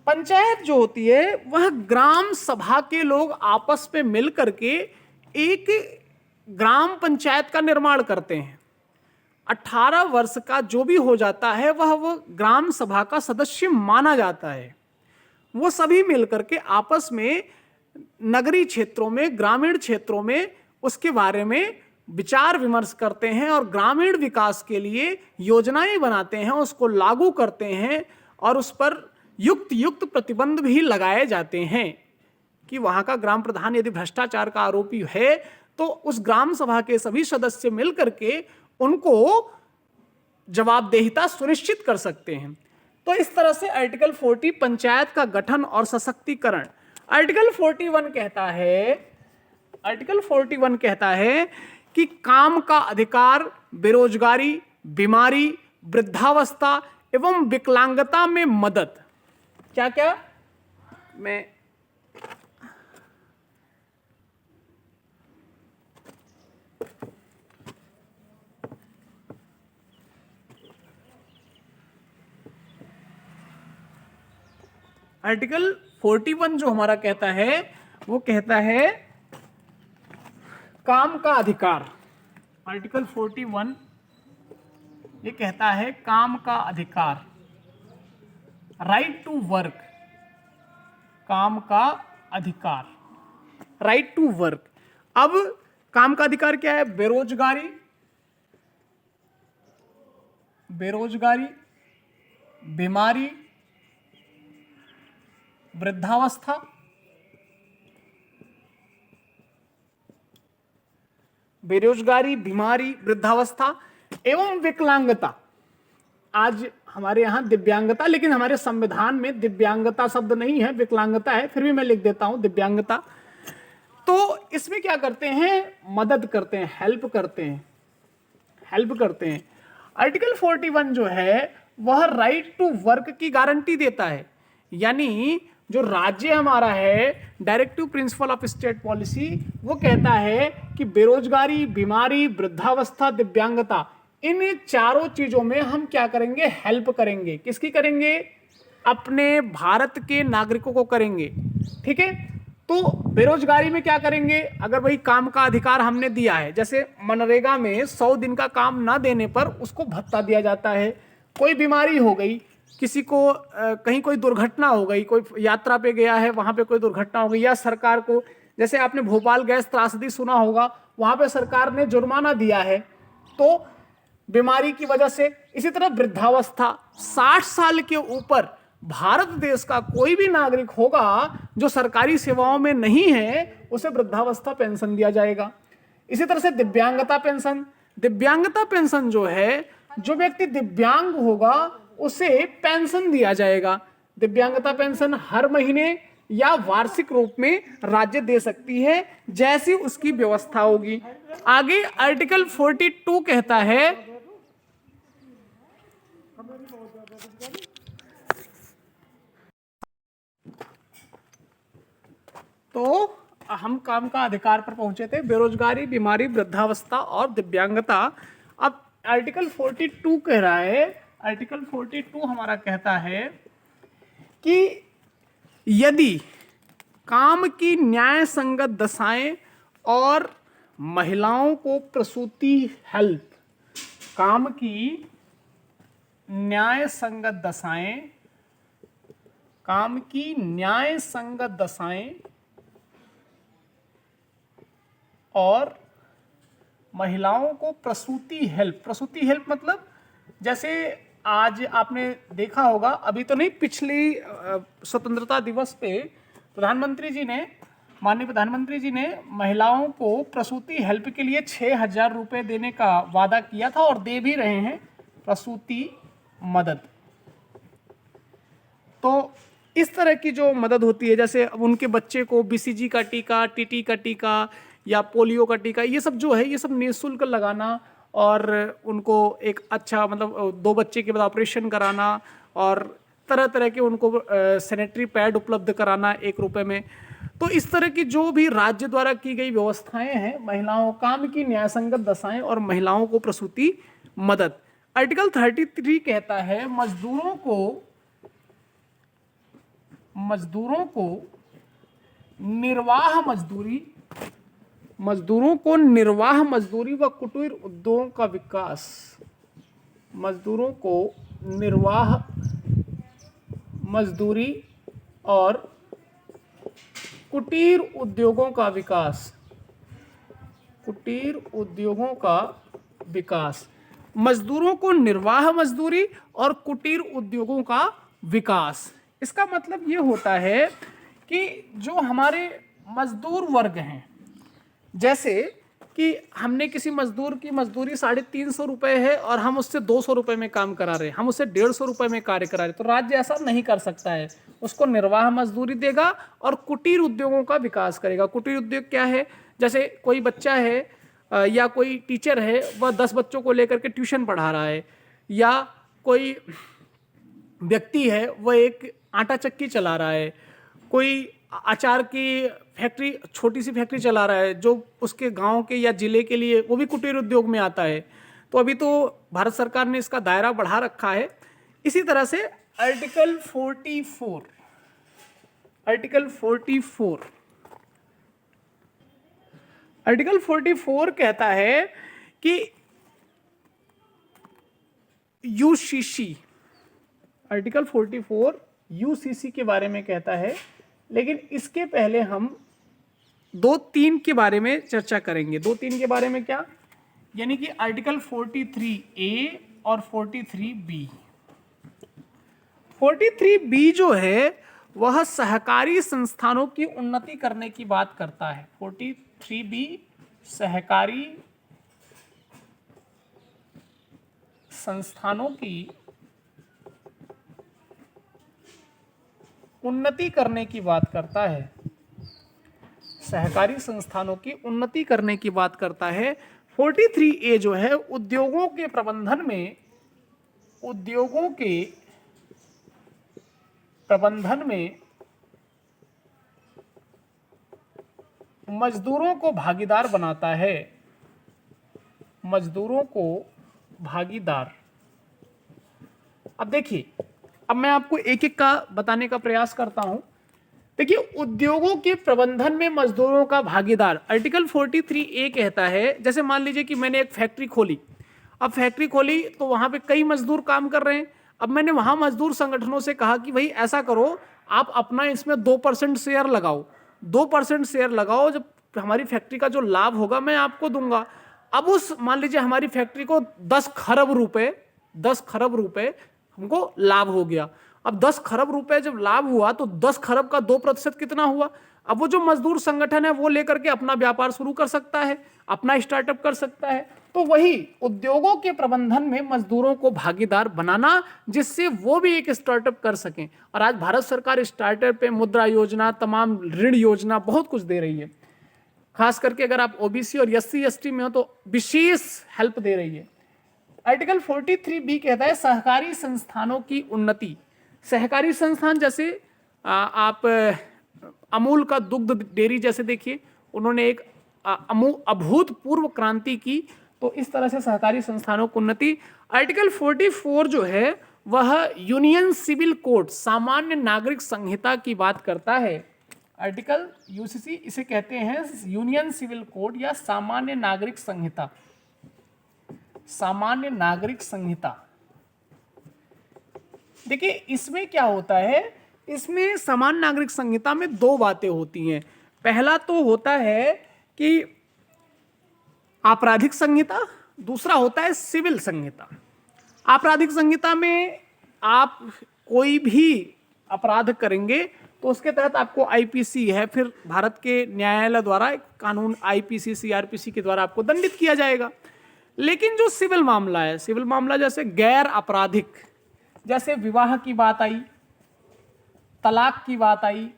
पंचायत जो होती है वह ग्राम सभा के लोग आपस में मिल करके एक ग्राम पंचायत का निर्माण करते हैं। 18 वर्ष का जो भी हो जाता है वह ग्राम सभा का सदस्य माना जाता है। वो सभी मिलकर के आपस में नगरीय क्षेत्रों में, ग्रामीण क्षेत्रों में उसके बारे में विचार विमर्श करते हैं और ग्रामीण विकास के लिए योजनाएं बनाते हैं, उसको लागू करते हैं और उस पर युक्त प्रतिबंध भी लगाए जाते हैं कि वहां का ग्राम प्रधान यदि भ्रष्टाचार का आरोपी है तो उस ग्राम सभा के सभी सदस्य मिलकर के उनको जवाबदेहिता सुनिश्चित कर सकते हैं। तो इस तरह से आर्टिकल 40 पंचायत का गठन और सशक्तिकरण। आर्टिकल 41 कहता है कि काम का अधिकार, बेरोजगारी, बीमारी, वृद्धावस्था एवं विकलांगता में मदद। क्या क्या? मैं आर्टिकल 41 जो हमारा कहता है वो कहता है काम का अधिकार। आर्टिकल 41 ये कहता है काम का अधिकार, राइट टू वर्क, काम का अधिकार, राइट टू वर्क। अब काम का अधिकार क्या है? बेरोजगारी, बीमारी, वृद्धावस्था, बेरोजगारी, बीमारी, वृद्धावस्था एवं विकलांगता। आज हमारे यहां दिव्यांगता, लेकिन हमारे संविधान में दिव्यांगता शब्द नहीं है, विकलांगता है, फिर भी मैं लिख देता हूं दिव्यांगता। तो इसमें क्या करते हैं? मदद करते हैं, हेल्प करते हैं। आर्टिकल 41 जो है वह राइट टू वर्क की गारंटी देता है। यानी जो राज्य हमारा है, directive principle of state policy, वो कहता है कि बेरोजगारी, बीमारी, वृद्धावस्था, दिव्यांगता, इन चारों चीजों में हम क्या करेंगे? हेल्प करेंगे। किसकी करेंगे? अपने भारत के नागरिकों को करेंगे। ठीक है। तो बेरोजगारी में क्या करेंगे? अगर वही काम का अधिकार हमने दिया है, जैसे मनरेगा में 100 दिन का काम ना देने पर उसको भत्ता दिया जाता है। कोई बीमारी हो गई, किसी को कहीं कोई दुर्घटना हो गई, कोई यात्रा पे गया है वहां पे कोई दुर्घटना हो गई, या सरकार को, जैसे आपने भोपाल गैस त्रासदी सुना होगा, वहां पे सरकार ने जुर्माना दिया है तो बीमारी की वजह से। इसी तरह वृद्धावस्था, 60 साल के ऊपर भारत देश का कोई भी नागरिक होगा जो सरकारी सेवाओं में नहीं है, उसे वृद्धावस्था पेंशन दिया जाएगा। इसी तरह से दिव्यांगता पेंशन जो है, जो व्यक्ति दिव्यांग होगा उसे पेंशन दिया जाएगा। दिव्यांगता पेंशन हर महीने या वार्षिक रूप में राज्य दे सकती है, जैसी उसकी व्यवस्था होगी। आगे आर्टिकल 42 कहता है, तो अहम काम का अधिकार पर पहुंचे थे, बेरोजगारी, बीमारी, वृद्धावस्था और दिव्यांगता। अब आर्टिकल 42 कह रहा है, आर्टिकल 42 हमारा कहता है कि यदि काम की न्याय संगत दशाएं और महिलाओं को प्रसूति हेल्प, काम की न्याय संगत दशाएं, काम की न्याय संगत दशाएं और महिलाओं को प्रसूति हेल्प, प्रसूति हेल्प मतलब जैसे आज आपने देखा होगा, अभी तो नहीं, पिछली स्वतंत्रता दिवस पे प्रधानमंत्री जी ने, माननीय प्रधानमंत्री जी ने महिलाओं को प्रसूति हेल्प के लिए 6,000 रुपये देने का वादा किया था और दे भी रहे हैं, प्रसूति मदद। तो इस तरह की जो मदद होती है, जैसे अब उनके बच्चे को बीसीजी का टीका, टीटी का टीका या पोलियो का टीका, ये सब जो है, ये सब निःशुल्क लगाना और उनको एक अच्छा, मतलब 2 बच्चे के बाद ऑपरेशन कराना और तरह तरह के उनको सैनिटरी पैड उपलब्ध कराना 1 रुपये में। तो इस तरह की जो भी राज्य द्वारा की गई व्यवस्थाएं हैं, महिलाओं, काम की न्यायसंगत दशाएं और महिलाओं को प्रसूति मदद। आर्टिकल 33 कहता है मजदूरों को निर्वाह मजदूरी, मजदूरों को निर्वाह मजदूरी व कुटीर उद्योगों का विकास, मजदूरों को निर्वाह मजदूरी और कुटीर उद्योगों का विकास, कुटीर उद्योगों का विकास, मजदूरों को निर्वाह मजदूरी और कुटीर उद्योगों का विकास। इसका मतलब ये होता है कि जो हमारे मजदूर वर्ग हैं, जैसे कि हमने किसी मजदूर की मजदूरी 350 रुपये है और हम उससे 200 रुपये में काम करा रहे हैं, हम उससे 150 रुपये में कार्य करा रहे हैं, तो राज्य ऐसा नहीं कर सकता है, उसको निर्वाह मजदूरी देगा और कुटीर उद्योगों का विकास करेगा। कुटीर उद्योग क्या है? जैसे कोई बच्चा है या कोई टीचर है, वह 10 बच्चों को लेकर के ट्यूशन पढ़ा रहा है, या कोई व्यक्ति है वह एक आटा चक्की चला रहा है, कोई अचार की फैक्ट्री, छोटी सी फैक्ट्री चला रहा है जो उसके गांव के या जिले के लिए, वो भी कुटीर उद्योग में आता है। तो अभी तो भारत सरकार ने इसका दायरा बढ़ा रखा है। इसी तरह से आर्टिकल 44, आर्टिकल 44, आर्टिकल 44 कहता है कि यूसीसी, आर्टिकल 44 यूसीसी के बारे में कहता है, लेकिन इसके पहले हम 2-3 के बारे में चर्चा करेंगे। 2-3 के बारे में क्या? यानी कि आर्टिकल 43A और 43B। 43B जो है वह सहकारी संस्थानों की उन्नति करने की बात करता है। 43B सहकारी संस्थानों की उन्नति करने की बात करता है, सहकारी संस्थानों की उन्नति करने की बात करता है। 43A जो है उद्योगों के प्रबंधन में, उद्योगों के प्रबंधन में मजदूरों को भागीदार बनाता है, मजदूरों को भागीदार। अब देखिए, अब मैं आपको एक एक का बताने का प्रयास करता हूं। देखिए, उद्योगों के प्रबंधन में मजदूरों का भागीदार, आर्टिकल 43A कहता है, जैसे मान लीजिए कि मैंने एक फैक्ट्री खोली। अब फैक्ट्री खोली तो वहां पे कई मजदूर काम कर रहे हैं। अब मैंने वहां मजदूर संगठनों से कहा कि भाई ऐसा करो, आप अपना इसमें 2% शेयर लगाओ, 2% शेयर लगाओ, जब हमारी फैक्ट्री का जो लाभ होगा मैं आपको दूंगा। अब उस, मान लीजिए हमारी फैक्ट्री को 10 खरब रुपए हमको लाभ हो गया। अब 10 खरब रुपए जब लाभ हुआ तो 10 खरब का 2% कितना हुआ? अब वो जो मजदूर संगठन है वो लेकर के अपना व्यापार शुरू कर सकता है, अपना स्टार्टअप कर सकता है। तो वही उद्योगों के प्रबंधन में मजदूरों को भागीदार बनाना, जिससे वो भी एक स्टार्टअप कर सकें। और आज भारत सरकार स्टार्टअप पे मुद्रा योजना, तमाम ऋण योजना बहुत कुछ दे रही है। खास करके अगर आप ओबीसी और SC ST में हो तो विशेष हेल्प दे रही है। आर्टिकल 43B कहता है सहकारी संस्थानों की उन्नति। सहकारी संस्थान जैसे आप अमूल का दुग्ध डेयरी जैसे देखिए, उन्होंने एक अभूतपूर्व क्रांति की। तो इस तरह से सहकारी संस्थानों को उन्नति। आर्टिकल 44 जो है वह यूनियन सिविल कोड, सामान्य नागरिक संहिता की बात करता है। आर्टिकल यूसीसी इसे कहते हैं यूनियन सिविल कोड या सामान्य नागरिक संहिता। सामान्य नागरिक संहिता, देखिए इसमें क्या होता है, इसमें सामान्य नागरिक संहिता में दो बातें होती हैं। पहला तो होता है कि आपराधिक संहिता, दूसरा होता है सिविल संहिता। आपराधिक संहिता में आप कोई भी अपराध करेंगे तो उसके तहत आपको आईपीसी है, फिर भारत के न्यायालय द्वारा एक कानून आईपीसी सीआरपीसी के द्वारा आपको दंडित किया जाएगा। लेकिन जो सिविल मामला है, सिविल मामला जैसे गैर आपराधिक, जैसे विवाह की बात आई, तलाक की बात आई,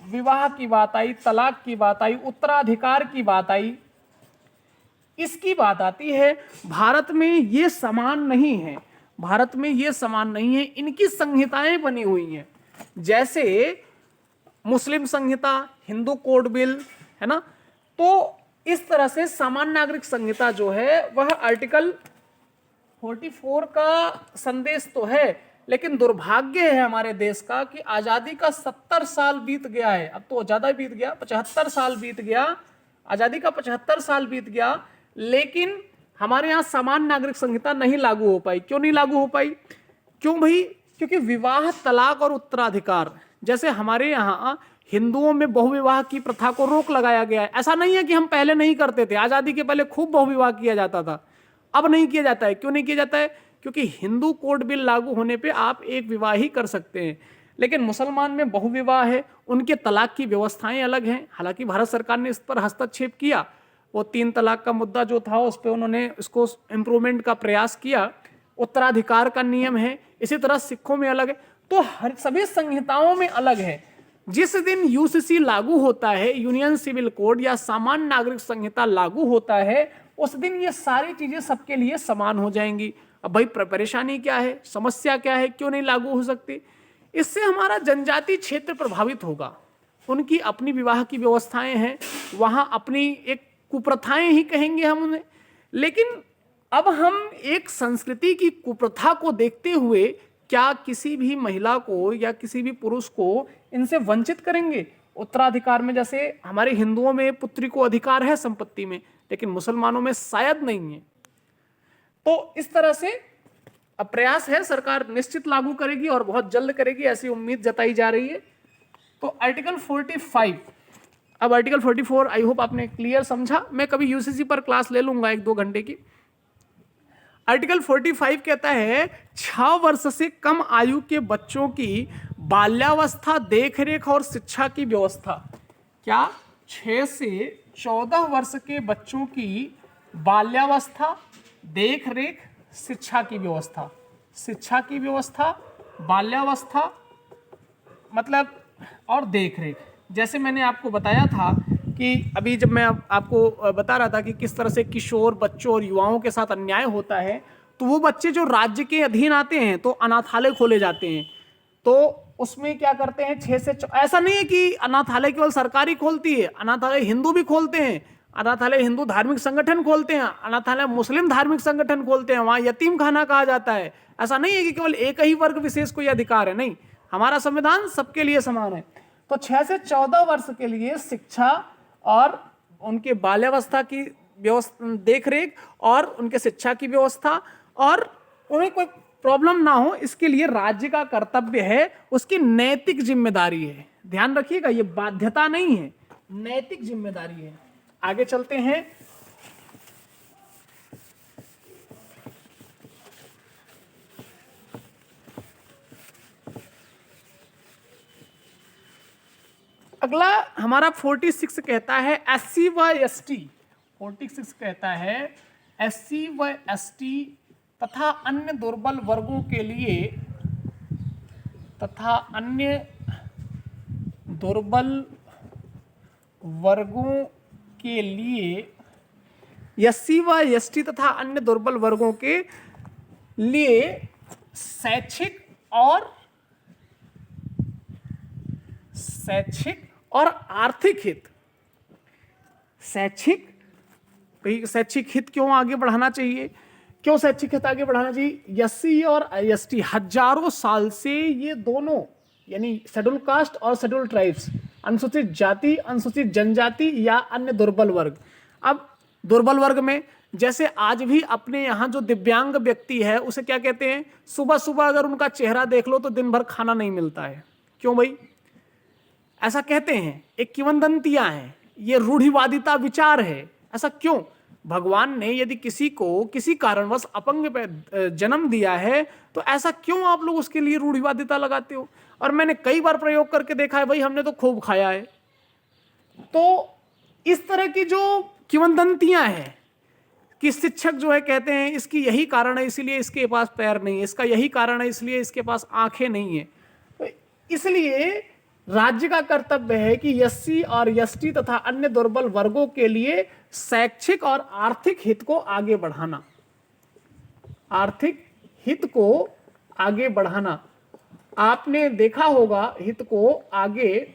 विवाह की बात आई, तलाक की बात आई, उत्तराधिकार की बात आई, इसकी बात आती है। भारत में ये समान नहीं है, भारत में ये समान नहीं है, इनकी संहिताएं बनी हुई हैं। जैसे मुस्लिम संहिता, हिंदू कोड बिल, है ना। तो इस तरह से सामान्य नागरिक संहिता जो है वह आर्टिकल 44 का संदेश तो है, लेकिन दुर्भाग्य है हमारे देश का कि आजादी का 70 साल बीत गया है, अब तो ज्यादा बीत गया, 75 साल बीत गया, आजादी का 75 साल बीत गया, लेकिन हमारे यहाँ सामान्य नागरिक संहिता नहीं लागू हो पाई। क्यों नहीं लागू हो पाई? क्यों भाई? क्योंकि विवाह, तलाक और उत्तराधिकार, जैसे हमारे यहाँ हिंदुओं में बहुविवाह की प्रथा को रोक लगाया गया है। ऐसा नहीं है कि हम पहले नहीं करते थे, आजादी के पहले खूब बहुविवाह किया जाता था, अब नहीं किया जाता है। क्यों नहीं किया जाता है? क्योंकि हिंदू कोड बिल लागू होने पे आप एक विवाह ही कर सकते हैं, लेकिन मुसलमान में बहुविवाह है, उनके तलाक की व्यवस्थाएं अलग हैं। हालांकि भारत सरकार ने इस पर हस्तक्षेप किया, वो 3 तलाक का मुद्दा जो था उस पर उन्होंने इसको इम्प्रूवमेंट का प्रयास किया। उत्तराधिकार का नियम है, इसी तरह सिखों में अलग है, तो हर सभी संहिताओं में अलग है। जिस दिन यूसीसी लागू होता है, यूनियन सिविल कोड या सामान्य नागरिक संहिता लागू होता है, उस दिन ये सारी चीजें सबके लिए समान हो जाएंगी। अब भाई परेशानी क्या है, समस्या क्या है, क्यों नहीं लागू हो सकती? इससे हमारा जनजातीय क्षेत्र प्रभावित होगा, उनकी अपनी विवाह की व्यवस्थाएं हैं, वहां अपनी एक कुप्रथाएं ही कहेंगे हम उन्हें। लेकिन अब हम एक संस्कृति की कुप्रथा को देखते हुए क्या किसी भी महिला को या किसी भी पुरुष को इनसे वंचित करेंगे? उत्तराधिकार में जैसे हमारे हिंदुओं में पुत्री को अधिकार है संपत्ति में, लेकिन मुसलमानों में शायद नहीं है। तो इस तरह से अब प्रयास है, सरकार निश्चित लागू करेगी और बहुत जल्द करेगी, ऐसी उम्मीद जताई जा रही है। तो आर्टिकल 45, अब आर्टिकल 44 आई होप आपने क्लियर समझा। मैं कभी यूसीसी पर क्लास ले लूंगा 1-2 घंटे की। आर्टिकल 45 कहता है 6 वर्ष से कम आयु के बच्चों की बाल्यावस्था, देखरेख और शिक्षा की व्यवस्था। क्या? 6 से 14 वर्ष के बच्चों की बाल्यावस्था, देखरेख, शिक्षा की व्यवस्था। शिक्षा की व्यवस्था, बाल्यावस्था मतलब और देखरेख। जैसे मैंने आपको बताया था कि अभी जब मैं आपको बता रहा था कि किस तरह से किशोर बच्चों और युवाओं के साथ अन्याय होता है, तो वो बच्चे जो राज्य के अधीन आते हैं तो अनाथालय खोले जाते हैं। तो उसमें क्या करते हैं, 6 से ऐसा नहीं है कि अनाथालय केवल सरकारी खोलती है, अनाथालय हिंदू भी खोलते हैं, अनाथालय हिंदू धार्मिक संगठन खोलते हैं, अनाथालय मुस्लिम धार्मिक संगठन खोलते हैं, वहाँ यतीम खाना कहा जाता है। ऐसा नहीं है कि केवल एक ही वर्ग विशेष को यह अधिकार है, नहीं, हमारा संविधान सबके लिए समान है। तो 6 से 14 वर्ष के लिए शिक्षा और उनके बाल्यावस्था की व्यवस्था, देखरेख और उनके शिक्षा की व्यवस्था, और उन्हें कोई प्रॉब्लम ना हो इसके लिए राज्य का कर्तव्य है, उसकी नैतिक जिम्मेदारी है। ध्यान रखिएगा, ये बाध्यता नहीं है, नैतिक जिम्मेदारी है। आगे चलते हैं। अगला हमारा 46 कहता है SC व ST। 46 कहता है SC व ST तथा अन्य दुर्बल वर्गों के लिए, तथा अन्य दुर्बल वर्गों के लिए, SC व ST तथा अन्य दुर्बल वर्गों के लिए शैक्षिक और शैक्षिक और आर्थिक हित। शैक्षिक हित क्यों आगे बढ़ाना चाहिए? क्यों शैक्षिक हित आगे बढ़ाना चाहिए? एससी और एसटी हजारों साल से ये दोनों, यानी शेड्यूल कास्ट और शेड्यूल ट्राइब्स, अनुसूचित जाति, अनुसूचित जनजाति या अन्य दुर्बल वर्ग। अब दुर्बल वर्ग में जैसे आज भी अपने यहाँ जो दिव्यांग व्यक्ति है उसे क्या कहते हैं? सुबह सुबह अगर उनका चेहरा देख लो तो दिन भर खाना नहीं मिलता है। क्यों भाई ऐसा कहते हैं? एक किंवदंतियां हैं, ये रूढ़िवादिता विचार है। ऐसा क्यों? भगवान ने यदि किसी को किसी कारणवश अपंग जन्म दिया है तो ऐसा क्यों आप लोग उसके लिए रूढ़िवादिता लगाते हो? और मैंने कई बार प्रयोग करके देखा है, भाई हमने तो खूब खाया है। तो इस तरह की जो किंवदंतियां हैं कि शिक्षक जो है कहते हैं इसकी यही कारण है इसलिए इसके पास पैर नहीं है, इसका यही कारण है इसलिए इसके पास आंखें नहीं है। तो इसलिए राज्य का कर्तव्य है कि एससी और एसटी तथा अन्य दुर्बल वर्गों के लिए शैक्षिक और आर्थिक हित को आगे बढ़ाना। आर्थिक हित को आगे बढ़ाना, आपने देखा होगा हित को आगे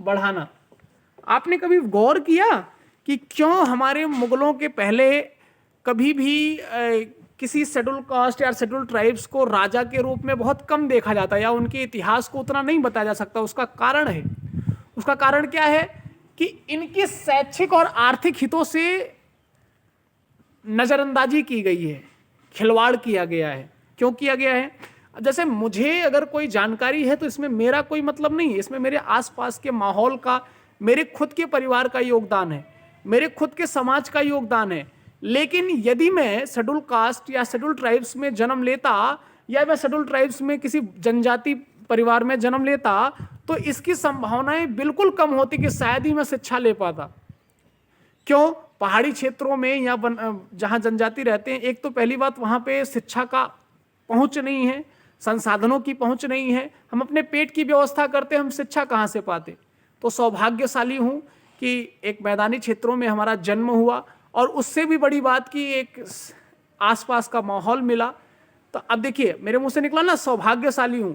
बढ़ाना। आपने कभी गौर किया कि क्यों हमारे मुगलों के पहले कभी भी किसी शेड्यूल कास्ट या शेड्यूल ट्राइब्स को राजा के रूप में बहुत कम देखा जाता है या उनके इतिहास को उतना नहीं बताया जा सकता? उसका कारण है, उसका कारण क्या है कि इनके शैक्षिक और आर्थिक हितों से नजरअंदाजी की गई है, खिलवाड़ किया गया है। क्यों किया गया है? जैसे मुझे अगर कोई जानकारी है तो इसमें मेरा कोई मतलब नहीं है, इसमें मेरे आसपास के माहौल का, मेरे खुद के परिवार का योगदान है, मेरे खुद के समाज का योगदान है। लेकिन यदि मैं शेड्यूल कास्ट या शेड्यूल ट्राइब्स में जन्म लेता या मैं शेड्यूल ट्राइब्स में किसी जनजाति परिवार में जन्म लेता तो इसकी संभावनाएं बिल्कुल कम होती कि शायद ही मैं शिक्षा ले पाता। क्यों? पहाड़ी क्षेत्रों में या जहां जनजाति रहते हैं, एक तो पहली बात वहां पे शिक्षा का पहुंच नहीं है, संसाधनों की पहुंच नहीं है। हम अपने पेट की व्यवस्था करते, हम शिक्षा कहां से पाते? तो सौभाग्यशाली हूं कि एक मैदानी क्षेत्रों में हमारा जन्म हुआ और उससे भी बड़ी बात कि एक आसपास का माहौल मिला। तो अब देखिए मेरे मुंह से निकला ना सौभाग्यशाली हूं,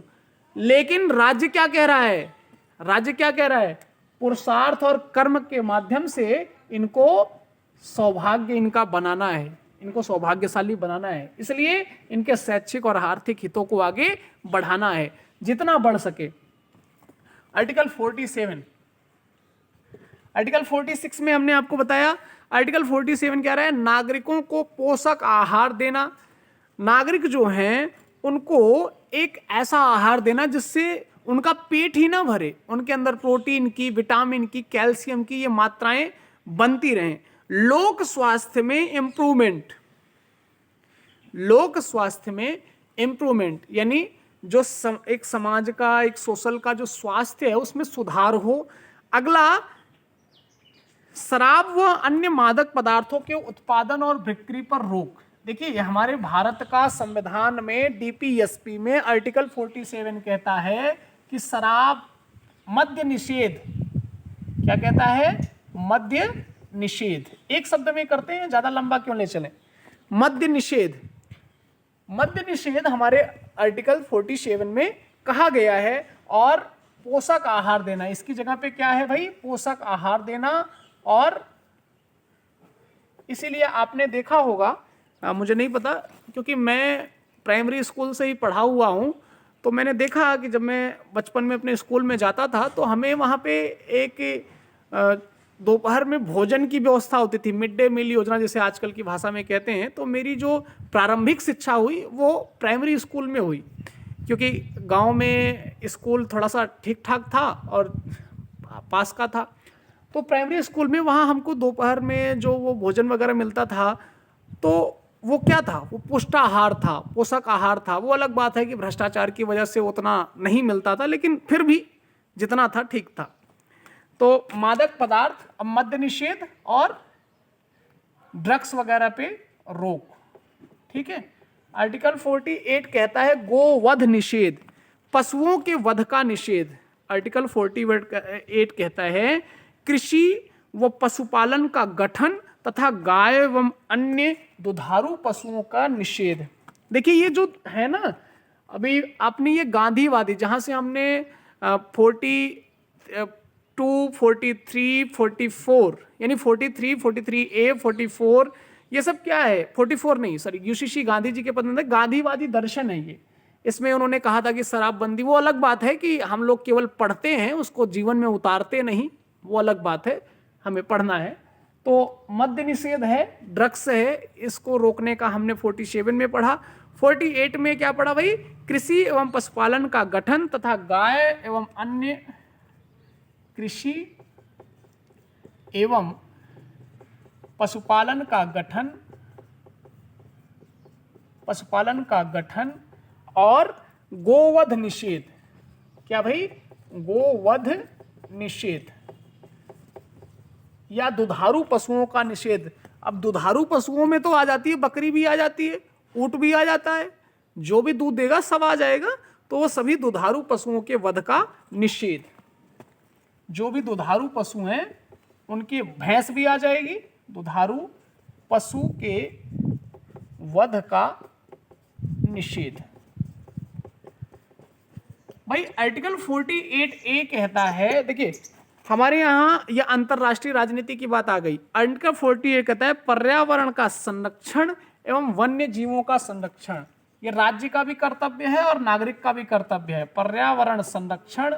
लेकिन राज्य क्या कह रहा है? राज्य क्या कह रहा है? पुरुषार्थ और कर्म के माध्यम से इनको सौभाग्य इनका बनाना है, इनको सौभाग्यशाली बनाना है। इसलिए इनके शैक्षिक और आर्थिक हितों को आगे बढ़ाना है जितना बढ़ सके। आर्टिकल 47, आर्टिकल 46 में हमने आपको बताया। आर्टिकल 47 क्या रहा है? नागरिकों को पोषक आहार देना। नागरिक जो हैं उनको एक ऐसा आहार देना जिससे उनका पेट ही ना भरे, उनके अंदर प्रोटीन की, विटामिन की, कैल्शियम की ये मात्राएं बनती रहें। लोक स्वास्थ्य में इंप्रूवमेंट, लोक स्वास्थ्य में इंप्रूवमेंट यानी जो एक समाज का, एक सोशल का जो स्वास्थ्य है उसमें सुधार हो। अगला, शराब व अन्य मादक पदार्थों के उत्पादन और बिक्री पर रोक। देखिए हमारे भारत का संविधान में डीपीएसपी में आर्टिकल 47 कहता है कि शराब, मद्य निषेध, क्या कहता है? मद्य निषेध। एक शब्द में करते हैं, ज्यादा लंबा क्यों ले चले। मद्य निषेध, मद्य निषेध हमारे आर्टिकल 47 में कहा गया है। और पोषक आहार देना, इसकी जगह पे क्या है भाई? पोषक आहार देना। और इसीलिए आपने देखा होगा, मुझे नहीं पता क्योंकि मैं प्राइमरी स्कूल से ही पढ़ा हुआ हूँ, तो मैंने देखा कि जब मैं बचपन में अपने स्कूल में जाता था तो हमें वहाँ पे एक दोपहर में भोजन की व्यवस्था होती थी, मिड डे मील योजना जिसे आजकल की भाषा में कहते हैं। तो मेरी जो प्रारंभिक शिक्षा हुई वो प्राइमरी स्कूल में हुई, क्योंकि गांव में स्कूल थोड़ा सा ठीक ठाक था और पास का था। तो प्राइमरी स्कूल में वहाँ हमको दोपहर में जो वो भोजन वगैरह मिलता था तो वो क्या था? वो पुष्टाहार था, पोषक आहार था। वो अलग बात है कि भ्रष्टाचार की वजह से उतना नहीं मिलता था, लेकिन फिर भी जितना था ठीक था। तो मादक पदार्थ, अब मद्य निषेध और ड्रग्स वगैरह पे रोक, ठीक है। आर्टिकल 48 कहता है गोवध निषेध, पशुओं के वध का निषेध। आर्टिकल 48 कहता है कृषि व पशुपालन का गठन तथा गाय एवं अन्य दुधारू पशुओं का निषेध। देखिए ये जो है ना, अभी आपने ये गांधीवादी, जहां से हमने 43, 44, यानी 43, 43A, 44, ये सब क्या है? 44 नहीं, सॉरी, यूसीसी गांधी जी के पद गांधीवादी दर्शन है ये। इसमें उन्होंने कहा था कि शराबबंदी, वो अलग बात है कि हम लोग केवल पढ़ते हैं, उसको जीवन में उतारते नहीं, वो अलग बात है, हमें पढ़ना है। तो मद्य निषेध है, ड्रग्स है, इसको रोकने का हमने 47 में पढ़ा। 48 में क्या पढ़ा भाई? कृषि एवं पशुपालन का गठन तथा गाय एवं अन्य कृषि एवं पशुपालन का गठन, पशुपालन का गठन और गोवध निषेध। क्या भाई? गोवध निषेध या दुधारू पशुओं का निषेध। अब दुधारू पशुओं में तो आ जाती है, बकरी भी आ जाती है, ऊंट भी आ जाता है, जो भी दूध देगा सब आ जाएगा। तो वो सभी दुधारू पशुओं के वध का निषेध। जो भी दुधारू पशु हैं उनकी, भैंस भी आ जाएगी, दुधारू पशु के वध का निषेध। भाई आर्टिकल 48A कहता है, देखिए हमारे यहाँ यह अंतरराष्ट्रीय राजनीति की बात आ गई। आर्टिकल 48 कहता है पर्यावरण का संरक्षण एवं वन्य जीवों का संरक्षण। ये राज्य का भी कर्तव्य है और नागरिक का भी कर्तव्य है। पर्यावरण संरक्षण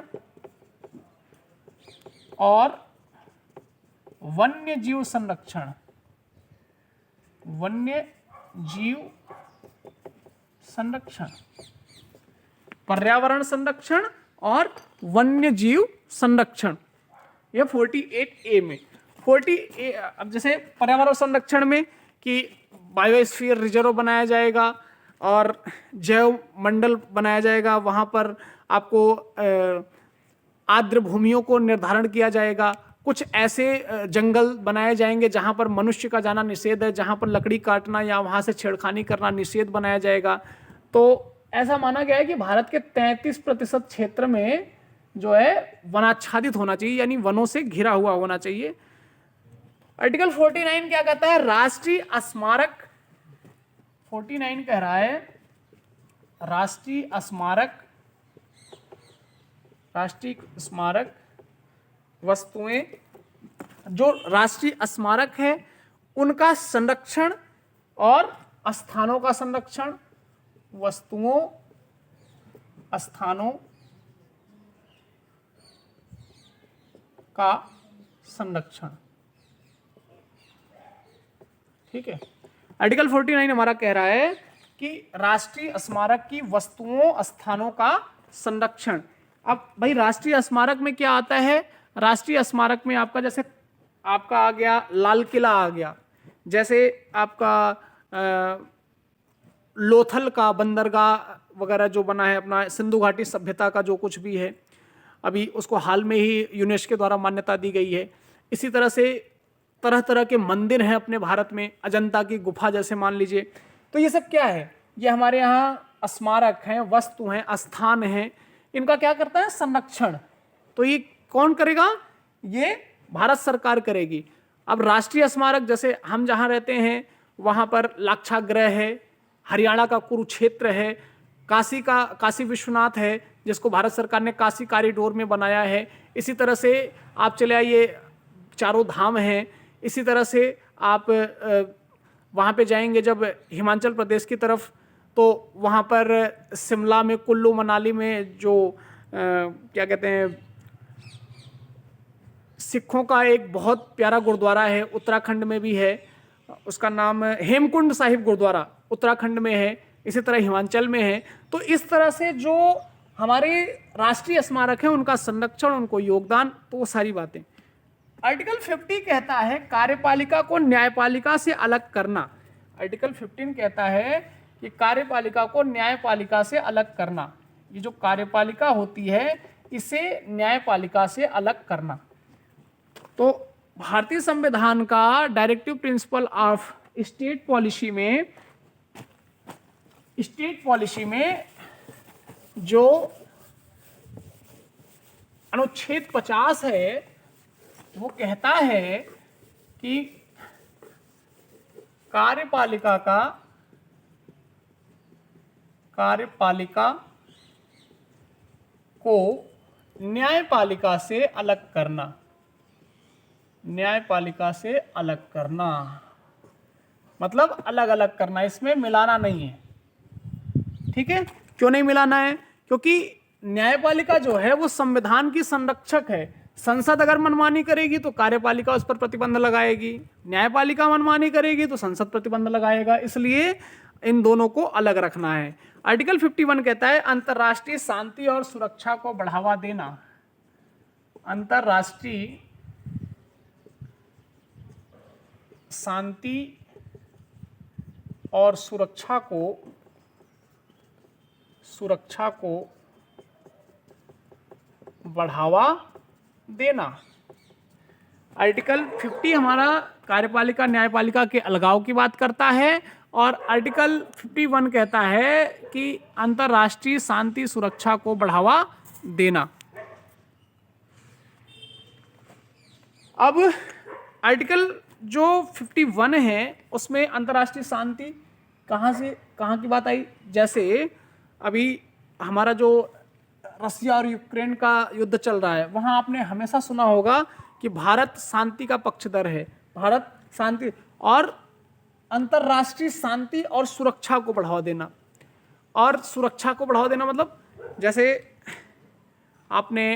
और वन्य जीव संरक्षण, वन्य जीव संरक्षण, पर्यावरण संरक्षण और वन्य जीव संरक्षण, यह 48A में। 40A, अब जैसे पर्यावरण संरक्षण में कि बायोस्फीयर रिजर्व बनाया जाएगा और जैव मंडल बनाया जाएगा, वहाँ पर आपको आर्द्र भूमियों को निर्धारण किया जाएगा। कुछ ऐसे जंगल बनाए जाएंगे जहाँ पर मनुष्य का जाना निषेध है, जहाँ पर लकड़ी काटना या वहाँ से छेड़खानी करना निषेध बनाया जाएगा। तो ऐसा माना गया है कि भारत के 33% क्षेत्र में जो है वनाच्छादित होना चाहिए, यानी वनों से घिरा हुआ होना चाहिए। आर्टिकल 49 क्या कहता है? राष्ट्रीय स्मारक, 49 कह रहा है राष्ट्रीय स्मारक, राष्ट्रीय स्मारक वस्तुएं, जो राष्ट्रीय स्मारक है उनका संरक्षण और स्थानों का संरक्षण, वस्तुओं, स्थानों का संरक्षण। ठीक है, आर्टिकल 49 हमारा कह रहा है कि राष्ट्रीय स्मारक की वस्तुओं, स्थानों का संरक्षण। अब भाई राष्ट्रीय स्मारक में क्या आता है? राष्ट्रीय स्मारक में आपका, जैसे आपका आ गया लाल किला आ गया, जैसे आपका लोथल का बंदरगाह वगैरह जो बना है, अपना सिंधु घाटी सभ्यता का जो कुछ भी है, अभी उसको हाल में ही यूनेस्को द्वारा मान्यता दी गई है। इसी तरह से तरह तरह के मंदिर हैं अपने भारत में, अजंता की गुफा जैसे मान लीजिए। तो ये सब क्या है? ये हमारे यहाँ स्मारक हैं, वस्तु हैं, स्थान हैं, इनका क्या करता है? संरक्षण। तो ये कौन करेगा? ये भारत सरकार करेगी। अब राष्ट्रीय स्मारक, जैसे हम जहाँ रहते हैं वहाँ पर लाक्षागृह है, हरियाणा का कुरुक्षेत्र है, काशी का काशी विश्वनाथ है जिसको भारत सरकार ने काशी कॉरिडोर में बनाया है। इसी तरह से आप चले आइए, चारों धाम हैं। इसी तरह से आप वहाँ पे जाएंगे जब हिमाचल प्रदेश की तरफ, तो वहाँ पर शिमला में, कुल्लू मनाली में जो क्या कहते हैं, सिखों का एक बहुत प्यारा गुरुद्वारा है, उत्तराखंड में भी है, उसका नाम हेमकुंड साहिब गुरुद्वारा उत्तराखंड में है, इसी तरह हिमाचल में है। तो इस तरह से जो हमारे राष्ट्रीय स्मारक हैं उनका संरक्षण, उनको योगदान, तो वो सारी बातें। आर्टिकल 50 कहता है कार्यपालिका को न्यायपालिका से अलग करना। आर्टिकल 15 कहता है कि कार्यपालिका को न्यायपालिका से अलग करना। ये जो कार्यपालिका होती है इसे न्यायपालिका से अलग करना। तो भारतीय संविधान का directive principle of state policy में जो अनुच्छेद 50 है वो कहता है कि कार्यपालिका को न्यायपालिका से अलग करना, न्यायपालिका से अलग करना मतलब अलग अलग करना, इसमें मिलाना नहीं है। ठीक है, क्यों नहीं मिलाना है? क्योंकि न्यायपालिका जो है वो संविधान की संरक्षक है। संसद अगर मनमानी करेगी तो कार्यपालिका उस पर प्रतिबंध लगाएगी, न्यायपालिका मनमानी करेगी तो संसद प्रतिबंध लगाएगा, इसलिए इन दोनों को अलग रखना है। आर्टिकल 51 कहता है अंतर्राष्ट्रीय शांति और सुरक्षा को बढ़ावा देना, अंतर्राष्ट्रीय शांति और सुरक्षा को बढ़ावा देना। आर्टिकल 50 हमारा कार्यपालिका न्यायपालिका के अलगाव की बात करता है और आर्टिकल 51 कहता है कि अंतर्राष्ट्रीय शांति सुरक्षा को बढ़ावा देना। अब आर्टिकल जो 51 है उसमें अंतर्राष्ट्रीय शांति कहाँ से कहाँ की बात आई? जैसे अभी हमारा जो रसिया और यूक्रेन का युद्ध चल रहा है, वहाँ आपने हमेशा सुना होगा कि भारत शांति का पक्षधर है, भारत शांति और अंतर्राष्ट्रीय शांति और सुरक्षा को बढ़ावा देना। और सुरक्षा को बढ़ावा देना मतलब जैसे आपने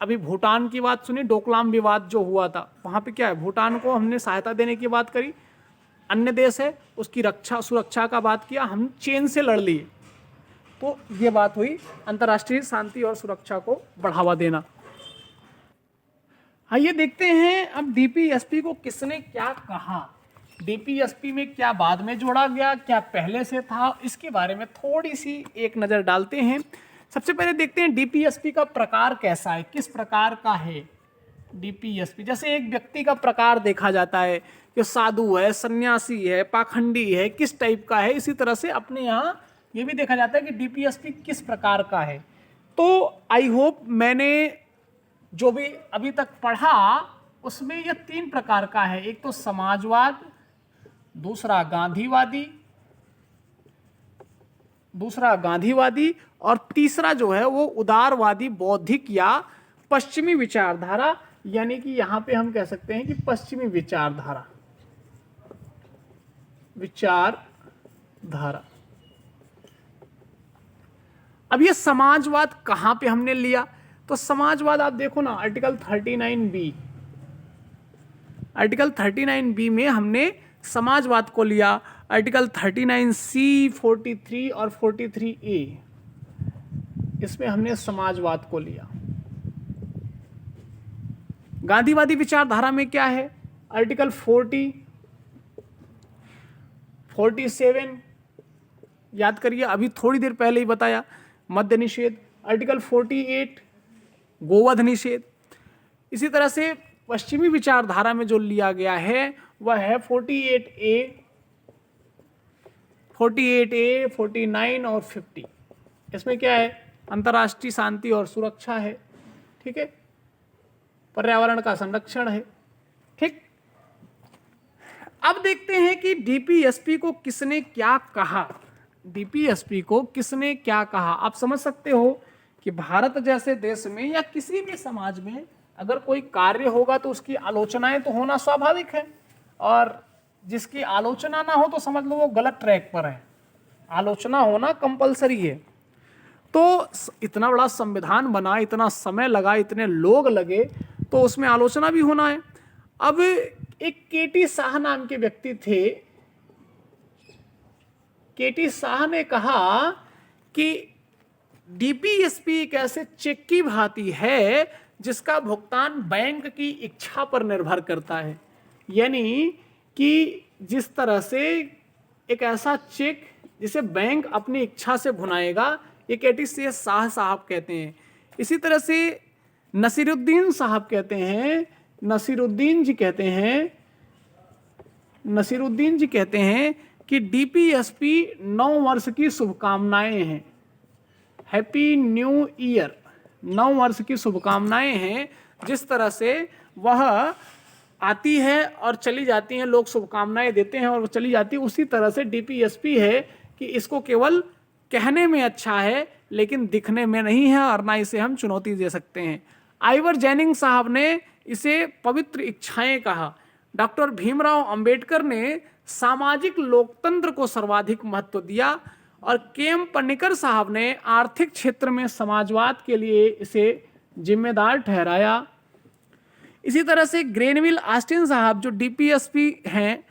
अभी भूटान की बात सुनी, डोकलाम विवाद जो हुआ था, वहाँ पे क्या है, भूटान को हमने सहायता देने की बात करी, अन्य देश है उसकी रक्षा सुरक्षा का बात किया, हम चीन से लड़ लिए, तो ये बात हुई अंतर्राष्ट्रीय शांति और सुरक्षा को बढ़ावा देना। आइए देखते हैं अब डीपीएसपी को किसने क्या कहा, डीपीएसपी में क्या बाद में जोड़ा गया, क्या पहले से था, इसके बारे में थोड़ी सी एक नज़र डालते हैं। सबसे पहले देखते हैं डीपीएसपी का प्रकार कैसा है, किस प्रकार का है डीपीएसपी। जैसे एक व्यक्ति का प्रकार देखा जाता है कि साधु है, सन्यासी है, पाखंडी है, किस टाइप का है, इसी तरह से अपने यहाँ ये भी देखा जाता है कि डीपीएसपी किस प्रकार का है। तो आई होप मैंने जो भी अभी तक पढ़ा उसमें यह 3 प्रकार का है, एक तो समाजवाद, दूसरा गांधीवादी और तीसरा जो है वो उदारवादी बौद्धिक या पश्चिमी विचारधारा, यानी कि यहां पे हम कह सकते हैं कि पश्चिमी विचारधारा। अब ये समाजवाद कहां पे हमने लिया, तो समाजवाद आप देखो ना, आर्टिकल 39B में हमने समाजवाद को लिया, आर्टिकल 39C, 43 और 43A इसमें हमने समाजवाद को लिया। गांधीवादी विचारधारा में क्या है, आर्टिकल 40, 47 याद करिए, अभी थोड़ी देर पहले ही बताया, मद्य निषेध, आर्टिकल 48 गोवध निषेध। इसी तरह से पश्चिमी विचारधारा में जो लिया गया है वह है 48A, 49 और 50। इसमें क्या है, अंतर्राष्ट्रीय शांति और सुरक्षा है, ठीक है, पर्यावरण का संरक्षण है, ठीक। अब देखते हैं कि डीपीएसपी को किसने क्या कहा, डीपीएसपी को किसने क्या कहा। आप समझ सकते हो कि भारत जैसे देश में या किसी भी समाज में अगर कोई कार्य होगा तो उसकी आलोचनाएं तो होना स्वाभाविक है, और जिसकी आलोचना ना हो तो समझ लो वो गलत ट्रैक पर है, आलोचना होना कंपलसरी है। तो इतना बड़ा संविधान बना, इतना समय लगा, इतने लोग लगे, तो उसमें आलोचना भी होना है। अब एक केटी शाह नाम के व्यक्ति थे, केटी शाह ने कहा कि डीपीएसपी एक ऐसे चेक की भांति है जिसका भुगतान बैंक की इच्छा पर निर्भर करता है, यानी कि जिस तरह से एक ऐसा चेक जिसे बैंक अपनी इच्छा से भुनाएगा, ये केटी शाह साहब कहते हैं। इसी तरह से नसीरुद्दीन साहब कहते हैं, नसीरुद्दीन जी कहते हैं कि डीपीएसपी 9 वर्ष की शुभकामनाएं हैं, हैप्पी न्यू ईयर, 9 वर्ष की शुभकामनाएं हैं। जिस तरह से वह आती है और चली जाती हैं, लोग शुभकामनाएं देते हैं और वो चली जाती है, उसी तरह से डीपीएसपी है कि इसको केवल कहने में अच्छा है, लेकिन दिखने में नहीं है और ना इसे हम चुनौती दे सकते हैं। आइवर जेनिंग साहब ने इसे पवित्र इच्छाएं कहा। डॉक्टर भीमराव अंबेडकर ने सामाजिक लोकतंत्र को सर्वाधिक महत्व दिया और केएम पनिकर साहब ने आर्थिक क्षेत्र में समाजवाद के लिए इसे जिम्मेदार ठहराया। इसी तरह से ग्रेनविल ऑस्टिन साहब जो डीपीएसपी हैं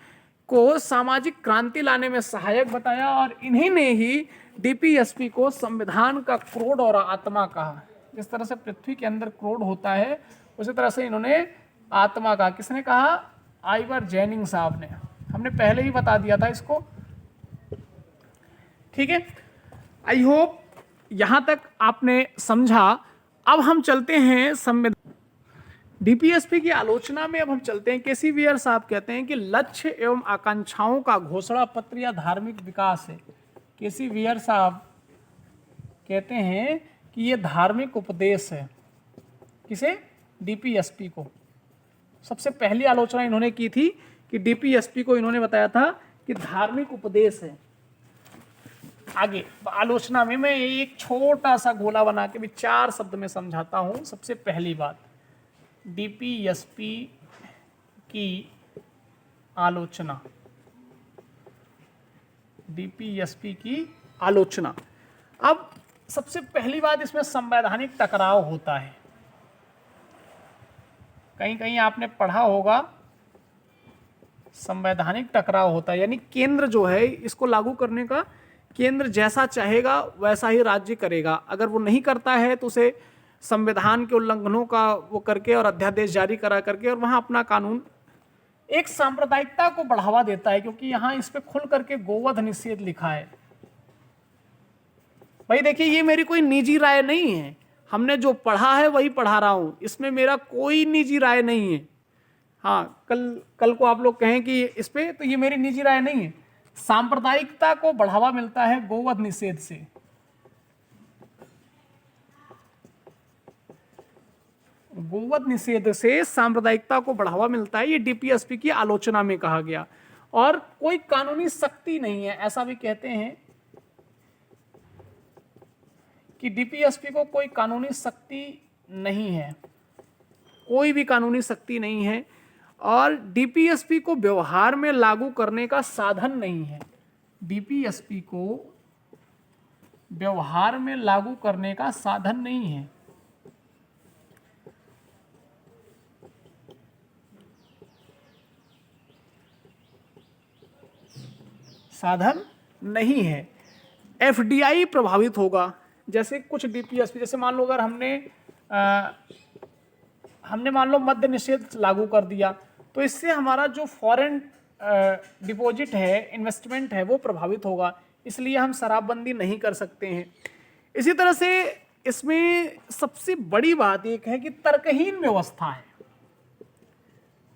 को सामाजिक क्रांति लाने में सहायक बताया और इन्हीं ने ही डीपीएसपी को संविधान का क्रोध और आत्मा कहा। जिस तरह से पृथ्वी के अंदर क्रोध होता है उसी तरह से इन्होंने आत्मा कहा। किसने कहा? आइवर जेनिंग साहब ने। हमने पहले ही बता दिया था इसको, ठीक है। आई होप यहां तक आपने समझा। अब हम चलते हैं संविधान डीपीएसपी की आलोचना में। अब हम चलते हैं, केसी वीर साहब कहते हैं कि लक्ष्य एवं आकांक्षाओं का घोषणा पत्र या धार्मिक विकास है। केसी वीर साहब कहते हैं कि ये धार्मिक उपदेश है। किसे? डीपीएसपी को। सबसे पहली आलोचना इन्होंने की थी कि डीपीएसपी को इन्होंने बताया था कि धार्मिक उपदेश है। आगे आलोचना में मैं एक छोटा सा गोला बना के भी 4 शब्द में समझाता हूं। सबसे पहली बात, डीपीएसपी की आलोचना। डीपीएसपी की आलोचना। अब सबसे पहली बात, इसमें संवैधानिक टकराव होता है। कहीं कहीं आपने पढ़ा होगा संवैधानिक टकराव होता है, यानी केंद्र जो है इसको लागू करने का, केंद्र जैसा चाहेगा वैसा ही राज्य करेगा। अगर वो नहीं करता है तो उसे संविधान के उल्लंघनों का वो करके और अध्यादेश जारी करा करके और वहां अपना कानून एक सांप्रदायिकता को बढ़ावा देता है। क्योंकि यहां इस पे खुल करके गोवध निषेध लिखा है। भाई देखिए, ये मेरी कोई निजी राय नहीं है, हमने जो पढ़ा है वही पढ़ा रहा हूं, इसमें मेरा कोई निजी राय नहीं है। हाँ, कल को आप लोग कहें कि इस पे, तो ये मेरी निजी राय नहीं है। सांप्रदायिकता को बढ़ावा मिलता है गोवध निषेध से। गोवध निषेध से सांप्रदायिकता को बढ़ावा मिलता है, ये डीपीएसपी की आलोचना में कहा गया। और कोई कानूनी सख्ती नहीं है, ऐसा भी कहते हैं कि डीपीएसपी को कोई कानूनी सख्ती नहीं है, कोई भी कानूनी सख्ती नहीं है। और डीपीएसपी को व्यवहार में लागू करने का साधन नहीं है। डीपीएसपी को व्यवहार में लागू करने का साधन नहीं है। साधन नहीं है। एफडीआई प्रभावित होगा। जैसे कुछ डीपीएसपी, जैसे मान लो अगर हमने मान लो मद्य निषेध लागू कर दिया, तो इससे हमारा जो फॉरेन डिपॉजिट है, इन्वेस्टमेंट है, वो प्रभावित होगा। इसलिए हम शराबबंदी नहीं कर सकते हैं। इसी तरह से इसमें सबसे बड़ी बात एक है कि तर्कहीन व्यवस्था है।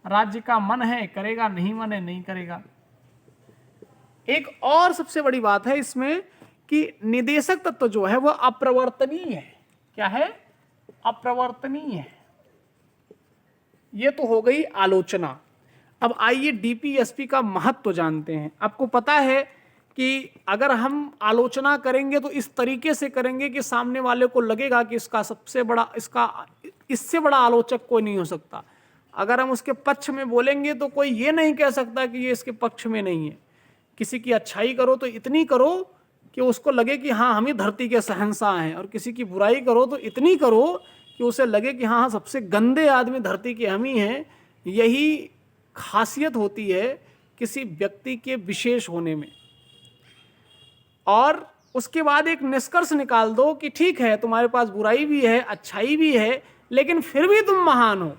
राज्य का मन है करेगा, नहीं मन है नहीं करेगा। एक और सबसे बड़ी बात है इसमें कि निदेशक तत्व जो है वह अप्रवर्तनीय है। क्या है? अप्रवर्तनीय है। ये तो हो गई आलोचना। अब आइए डीपीएसपी का महत्व जानते हैं। आपको पता है कि अगर हम आलोचना करेंगे तो इस तरीके से करेंगे कि सामने वाले को लगेगा कि इससे बड़ा आलोचक कोई नहीं हो सकता। अगर हम उसके पक्ष में बोलेंगे तो कोई ये नहीं कह सकता कि ये इसके पक्ष में नहीं है। किसी की अच्छाई करो तो इतनी करो कि उसको लगे कि हाँ हम ही धरती के शहंशाह हैं, और किसी की बुराई करो तो इतनी करो कि उसे लगे कि हाँ सबसे गंदे आदमी धरती के हम ही हैं। यही खासियत होती है किसी व्यक्ति के विशेष होने में। और उसके बाद एक निष्कर्ष निकाल दो कि ठीक है तुम्हारे पास बुराई भी है, अच्छाई भी है, लेकिन फिर भी तुम महान हो।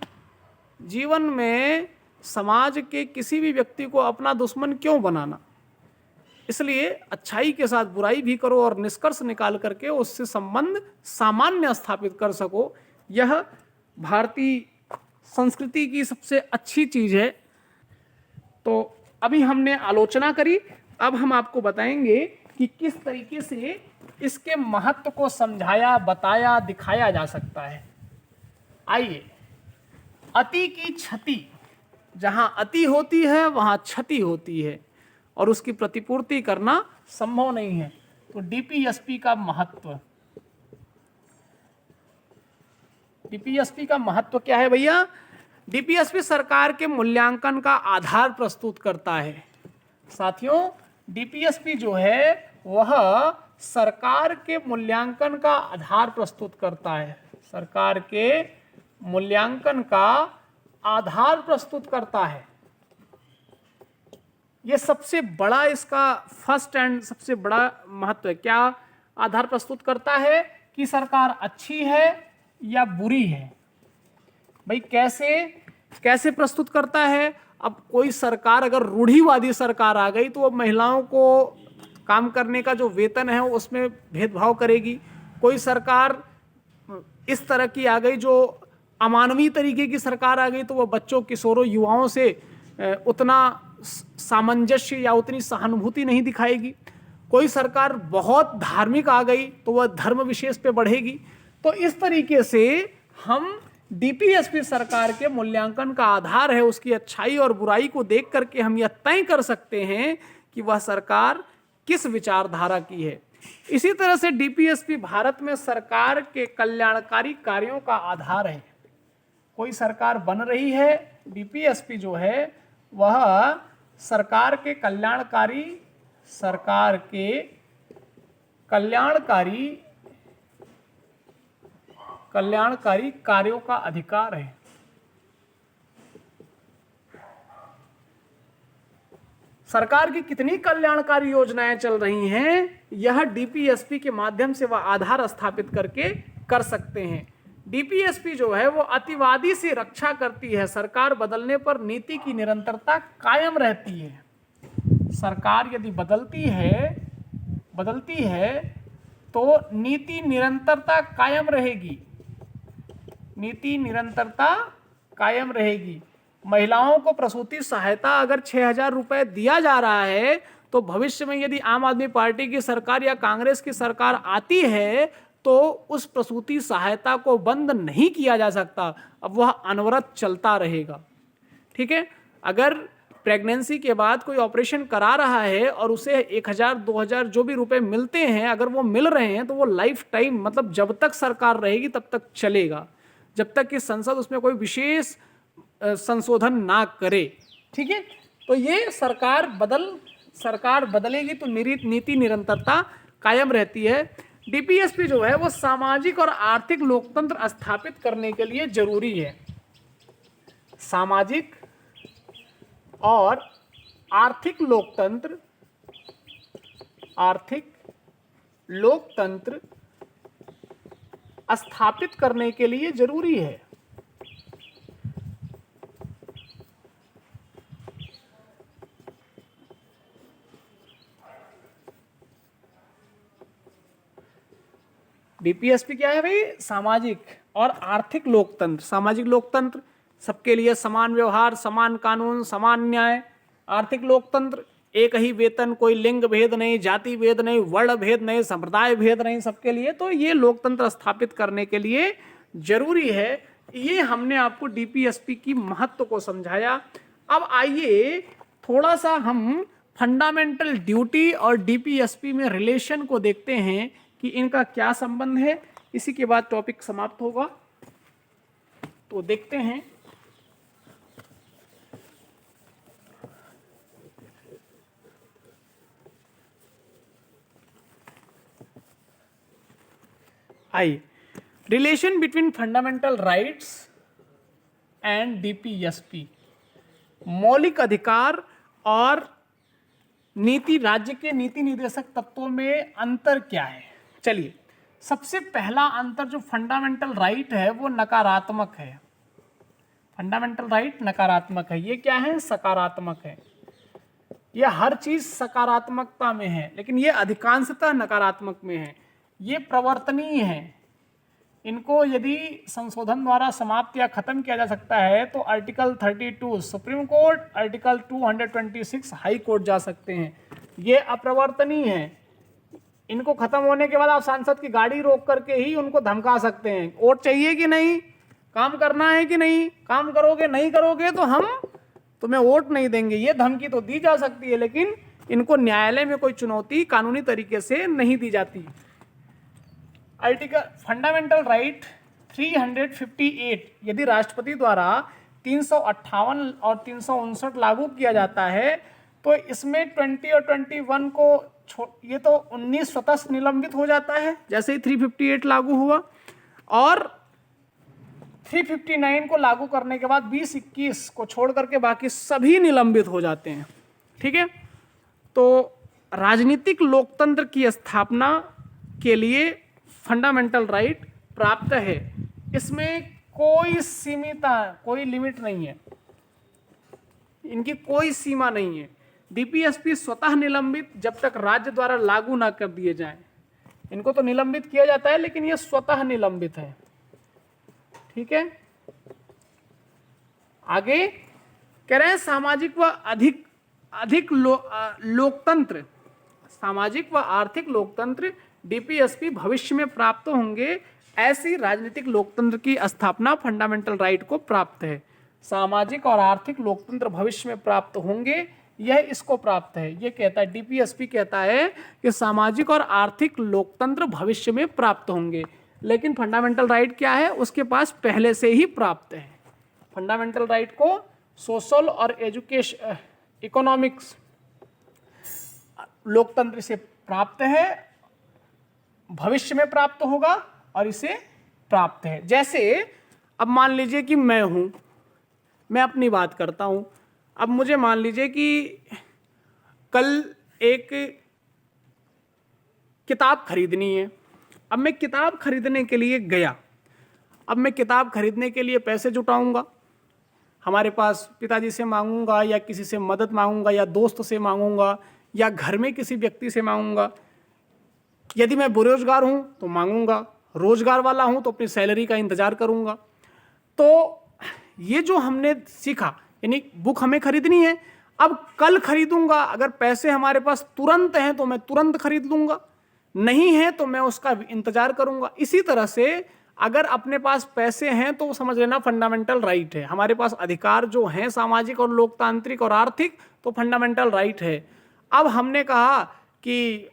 जीवन में समाज के किसी भी व्यक्ति को अपना दुश्मन क्यों बनाना? इसलिए अच्छाई के साथ बुराई भी करो और निष्कर्ष निकाल करके उससे संबंध सामान्य स्थापित कर सको। यह भारतीय संस्कृति की सबसे अच्छी चीज है। तो अभी हमने आलोचना करी, अब हम आपको बताएंगे कि किस तरीके से इसके महत्व को समझाया, बताया, दिखाया जा सकता है। आइए, अति की क्षति, जहां अति होती है वहां क्षति होती है और उसकी प्रतिपूर्ति करना संभव नहीं है। तो डीपीएसपी का महत्व, डीपीएसपी का महत्व क्या है भैया? डीपीएसपी सरकार के मूल्यांकन का आधार प्रस्तुत करता है। साथियों, डीपीएसपी जो है वह सरकार के मूल्यांकन का आधार प्रस्तुत करता है। सरकार के मूल्यांकन का आधार प्रस्तुत करता है। ये सबसे बड़ा इसका फर्स्ट एंड सबसे बड़ा महत्व है। क्या आधार प्रस्तुत करता है? कि सरकार अच्छी है या बुरी है। भाई कैसे प्रस्तुत करता है? अब कोई सरकार अगर रूढ़िवादी सरकार आ गई तो वो महिलाओं को काम करने का जो वेतन है उसमें भेदभाव करेगी। कोई सरकार इस तरह की आ गई जो अमानवीय तरीके की सरकार आ गई तो वो बच्चों, किशोरों, युवाओं से उतना सामंजस्य या उतनी सहानुभूति नहीं दिखाएगी। कोई सरकार बहुत धार्मिक आ गई तो वह धर्म विशेष पे बढ़ेगी। तो इस तरीके से हम डीपीएसपी सरकार के मूल्यांकन का आधार है, उसकी अच्छाई और बुराई को देख करके हम यह तय कर सकते हैं कि वह सरकार किस विचारधारा की है। इसी तरह से डीपीएसपी भारत में सरकार के कल्याणकारी कार्यों का आधार है। कोई सरकार बन रही है, डीपीएसपी जो है वह सरकार के कल्याणकारी कार्यों का अधिकार है। सरकार की कितनी कल्याणकारी योजनाएं चल रही हैं, यह डीपीएसपी के माध्यम से वह आधार स्थापित करके कर सकते हैं। डीपीएसपी जो है वो अतिवादी से रक्षा करती है। सरकार बदलने पर नीति की निरंतरता कायम रहती है। सरकार यदि बदलती है तो नीति निरंतरता कायम रहेगी। महिलाओं को प्रसूति सहायता अगर 6,000 रुपए दिया जा रहा है तो भविष्य में यदि आम आदमी पार्टी की सरकार या कांग्रेस की सरकार आती है तो उस प्रसूति सहायता को बंद नहीं किया जा सकता। अब वह अनवरत चलता रहेगा। ठीक है, अगर प्रेगनेंसी के बाद कोई ऑपरेशन करा रहा है और उसे 1,000 2,000 जो भी रुपए मिलते हैं, अगर वो मिल रहे हैं तो वो लाइफ टाइम, मतलब जब तक सरकार रहेगी तब तक चलेगा, जब तक कि संसद उसमें कोई विशेष संशोधन ना करे। ठीक है, तो ये सरकार बदलेगी तो नीति निरंतरता कायम रहती है। डीपीएसपी जो है वो सामाजिक और आर्थिक लोकतंत्र स्थापित करने के लिए जरूरी है। सामाजिक और आर्थिक लोकतंत्र स्थापित करने के लिए जरूरी है। डीपीएसपी क्या है भाई? सामाजिक और आर्थिक लोकतंत्र। सामाजिक लोकतंत्र सबके लिए समान व्यवहार, समान कानून, समान न्याय। आर्थिक लोकतंत्र एक ही वेतन, कोई लिंग भेद नहीं, जाति भेद नहीं, वर्ण भेद नहीं, संप्रदाय भेद नहीं, सबके लिए। तो ये लोकतंत्र स्थापित करने के लिए जरूरी है। ये हमने आपको डीपीएसपी की महत्व को समझाया। अब आइए थोड़ा सा हम फंडामेंटल ड्यूटी और डीपीएसपी में रिलेशन को देखते हैं कि इनका क्या संबंध है। इसी के बाद टॉपिक समाप्त होगा। तो देखते हैं। आइए, relation between fundamental rights and DPSP. मौलिक अधिकार और नीति, राज्य के नीति निर्देशक तत्वों में अंतर क्या है? चलिए, सबसे पहला अंतर जो फंडामेंटल राइट है वो नकारात्मक है। फंडामेंटल राइट नकारात्मक है। ये क्या है? सकारात्मक है। ये हर चीज सकारात्मकता में है, लेकिन ये अधिकांशतः नकारात्मक में है। ये प्रवर्तनीय है। इनको यदि संशोधन द्वारा समाप्त या खत्म किया जा सकता है तो article 32 supreme court, article 226 high court जा सकते हैं। ये अप्रवर्तनीय है। इनको खत्म होने के बाद आप सांसद की गाड़ी रोक करके ही उनको धमका सकते हैं, वोट चाहिए कि नहीं, काम करना है कि नहीं, काम करोगे नहीं करोगे तो हम तुम्हें वोट नहीं देंगे। ये धमकी तो दी जा सकती है, लेकिन इनको न्यायालय में कोई चुनौती कानूनी तरीके से नहीं दी जाती। आर्टिकल फंडामेंटल राइट 358 यदि राष्ट्रपति द्वारा 358 और 359 लागू किया जाता है तो इसमें 20 और 21 को ये तो 19 स्वतः निलंबित हो जाता है जैसे ही 358 लागू हुआ, और 359 को लागू करने के बाद 20-21 को छोड़ करके बाकी सभी निलंबित हो जाते हैं। ठीक है, तो राजनीतिक लोकतंत्र की स्थापना के लिए फंडामेंटल राइट प्राप्त है। इसमें कोई कोई लिमिट नहीं है, इनकी कोई सीमा नहीं है। डीपीएसपी स्वतः निलंबित जब तक राज्य द्वारा लागू ना कर दिए जाएं। इनको तो निलंबित किया जाता है लेकिन ये स्वतः निलंबित है। ठीक है, आगे कह रहे हैं सामाजिक व अधिक लोकतंत्र, सामाजिक व आर्थिक लोकतंत्र डीपीएसपी भविष्य में प्राप्त होंगे। ऐसी राजनीतिक लोकतंत्र की स्थापना फंडामेंटल राइट को प्राप्त है। सामाजिक और आर्थिक लोकतंत्र भविष्य में प्राप्त होंगे, यह इसको प्राप्त है। यह कहता है, डीपीएसपी कहता है कि सामाजिक और आर्थिक लोकतंत्र भविष्य में प्राप्त होंगे, लेकिन फंडामेंटल राइट क्या है, उसके पास पहले से ही प्राप्त है। फंडामेंटल राइट को सोशल और इकोनॉमिक्स लोकतंत्र से प्राप्त है, भविष्य में प्राप्त होगा और इसे प्राप्त है। जैसे अब मान लीजिए कि मैं हूं, मैं अपनी बात करता हूं। अब मुझे मान लीजिए कि कल एक किताब खरीदनी है। अब मैं किताब खरीदने के लिए गया। अब मैं किताब खरीदने के लिए पैसे जुटाऊंगा, हमारे पास पिताजी से मांगूंगा या किसी से मदद मांगूंगा या दोस्त से मांगूंगा या घर में किसी व्यक्ति से मांगूंगा। यदि मैं बेरोजगार हूं तो मांगूंगा, रोजगार वाला हूं तो अपनी सैलरी का इंतजार करूंगा। तो ये जो हमने सीखा, यानी बुक हमें खरीदनी है, अब कल खरीदूंगा। अगर पैसे हमारे पास तुरंत हैं तो मैं तुरंत खरीद लूंगा, नहीं है तो मैं उसका इंतजार करूंगा। इसी तरह से अगर अपने पास पैसे हैं तो समझ लेना फंडामेंटल राइट है। हमारे पास अधिकार जो हैं सामाजिक और लोकतांत्रिक और आर्थिक, तो फंडामेंटल राइट है। अब हमने कहा कि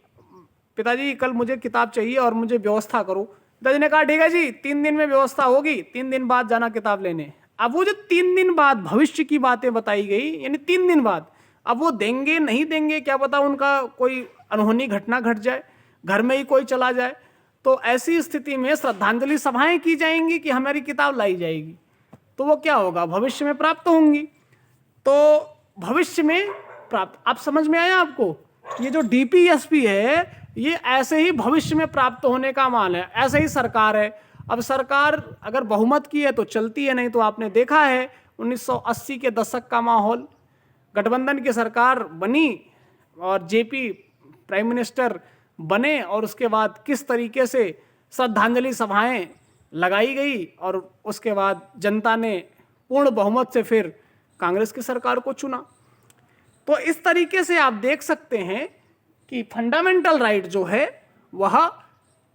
पिताजी कल मुझे किताब चाहिए और मुझे व्यवस्था करो। पिताजी ने कहा ठीक है जी, 3 दिन में व्यवस्था होगी, 3 दिन बाद जाना किताब लेने। अब वो जो 3 दिन बाद भविष्य की बातें बताई गई, यानी 3 दिन बाद, अब वो देंगे नहीं देंगे क्या पता, उनका कोई अनहोनी घटना घट जाए, घर में ही कोई चला जाए, तो ऐसी स्थिति में श्रद्धांजलि सभाएं की जाएंगी कि हमारी किताब लाई जाएगी, तो वो क्या होगा, भविष्य में प्राप्त होंगी। तो भविष्य में प्राप्त, आप समझ में आया आपको? ये जो डीपीएसपी है ये ऐसे ही भविष्य में प्राप्त होने का माल है। ऐसे ही सरकार है। अब सरकार अगर बहुमत की है तो चलती है, नहीं तो आपने देखा है 1980 के दशक का माहौल, गठबंधन की सरकार बनी और जेपी प्राइम मिनिस्टर बने और उसके बाद किस तरीके से श्रद्धांजलि सभाएं लगाई गई और उसके बाद जनता ने पूर्ण बहुमत से फिर कांग्रेस की सरकार को चुना। तो इस तरीके से आप देख सकते हैं कि फंडामेंटल राइट जो है वह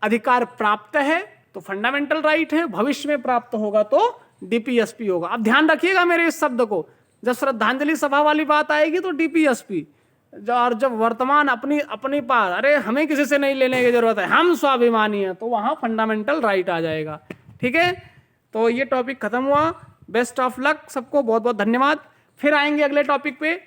अधिकार प्राप्त है तो फंडामेंटल राइट है, भविष्य में प्राप्त होगा तो डीपीएसपी होगा। अब ध्यान रखिएगा मेरे इस शब्द को, जब श्रद्धांजलि सभा वाली बात आएगी तो डीपीएसपी, और जब वर्तमान अपनी पास, अरे हमें किसी से नहीं लेने की जरूरत है, हम स्वाभिमानी हैं, तो वहां फंडामेंटल राइट आ जाएगा। ठीक है, तो ये टॉपिक खत्म हुआ। बेस्ट ऑफ लक सबको, बहुत बहुत धन्यवाद। फिर आएंगे अगले टॉपिक पे।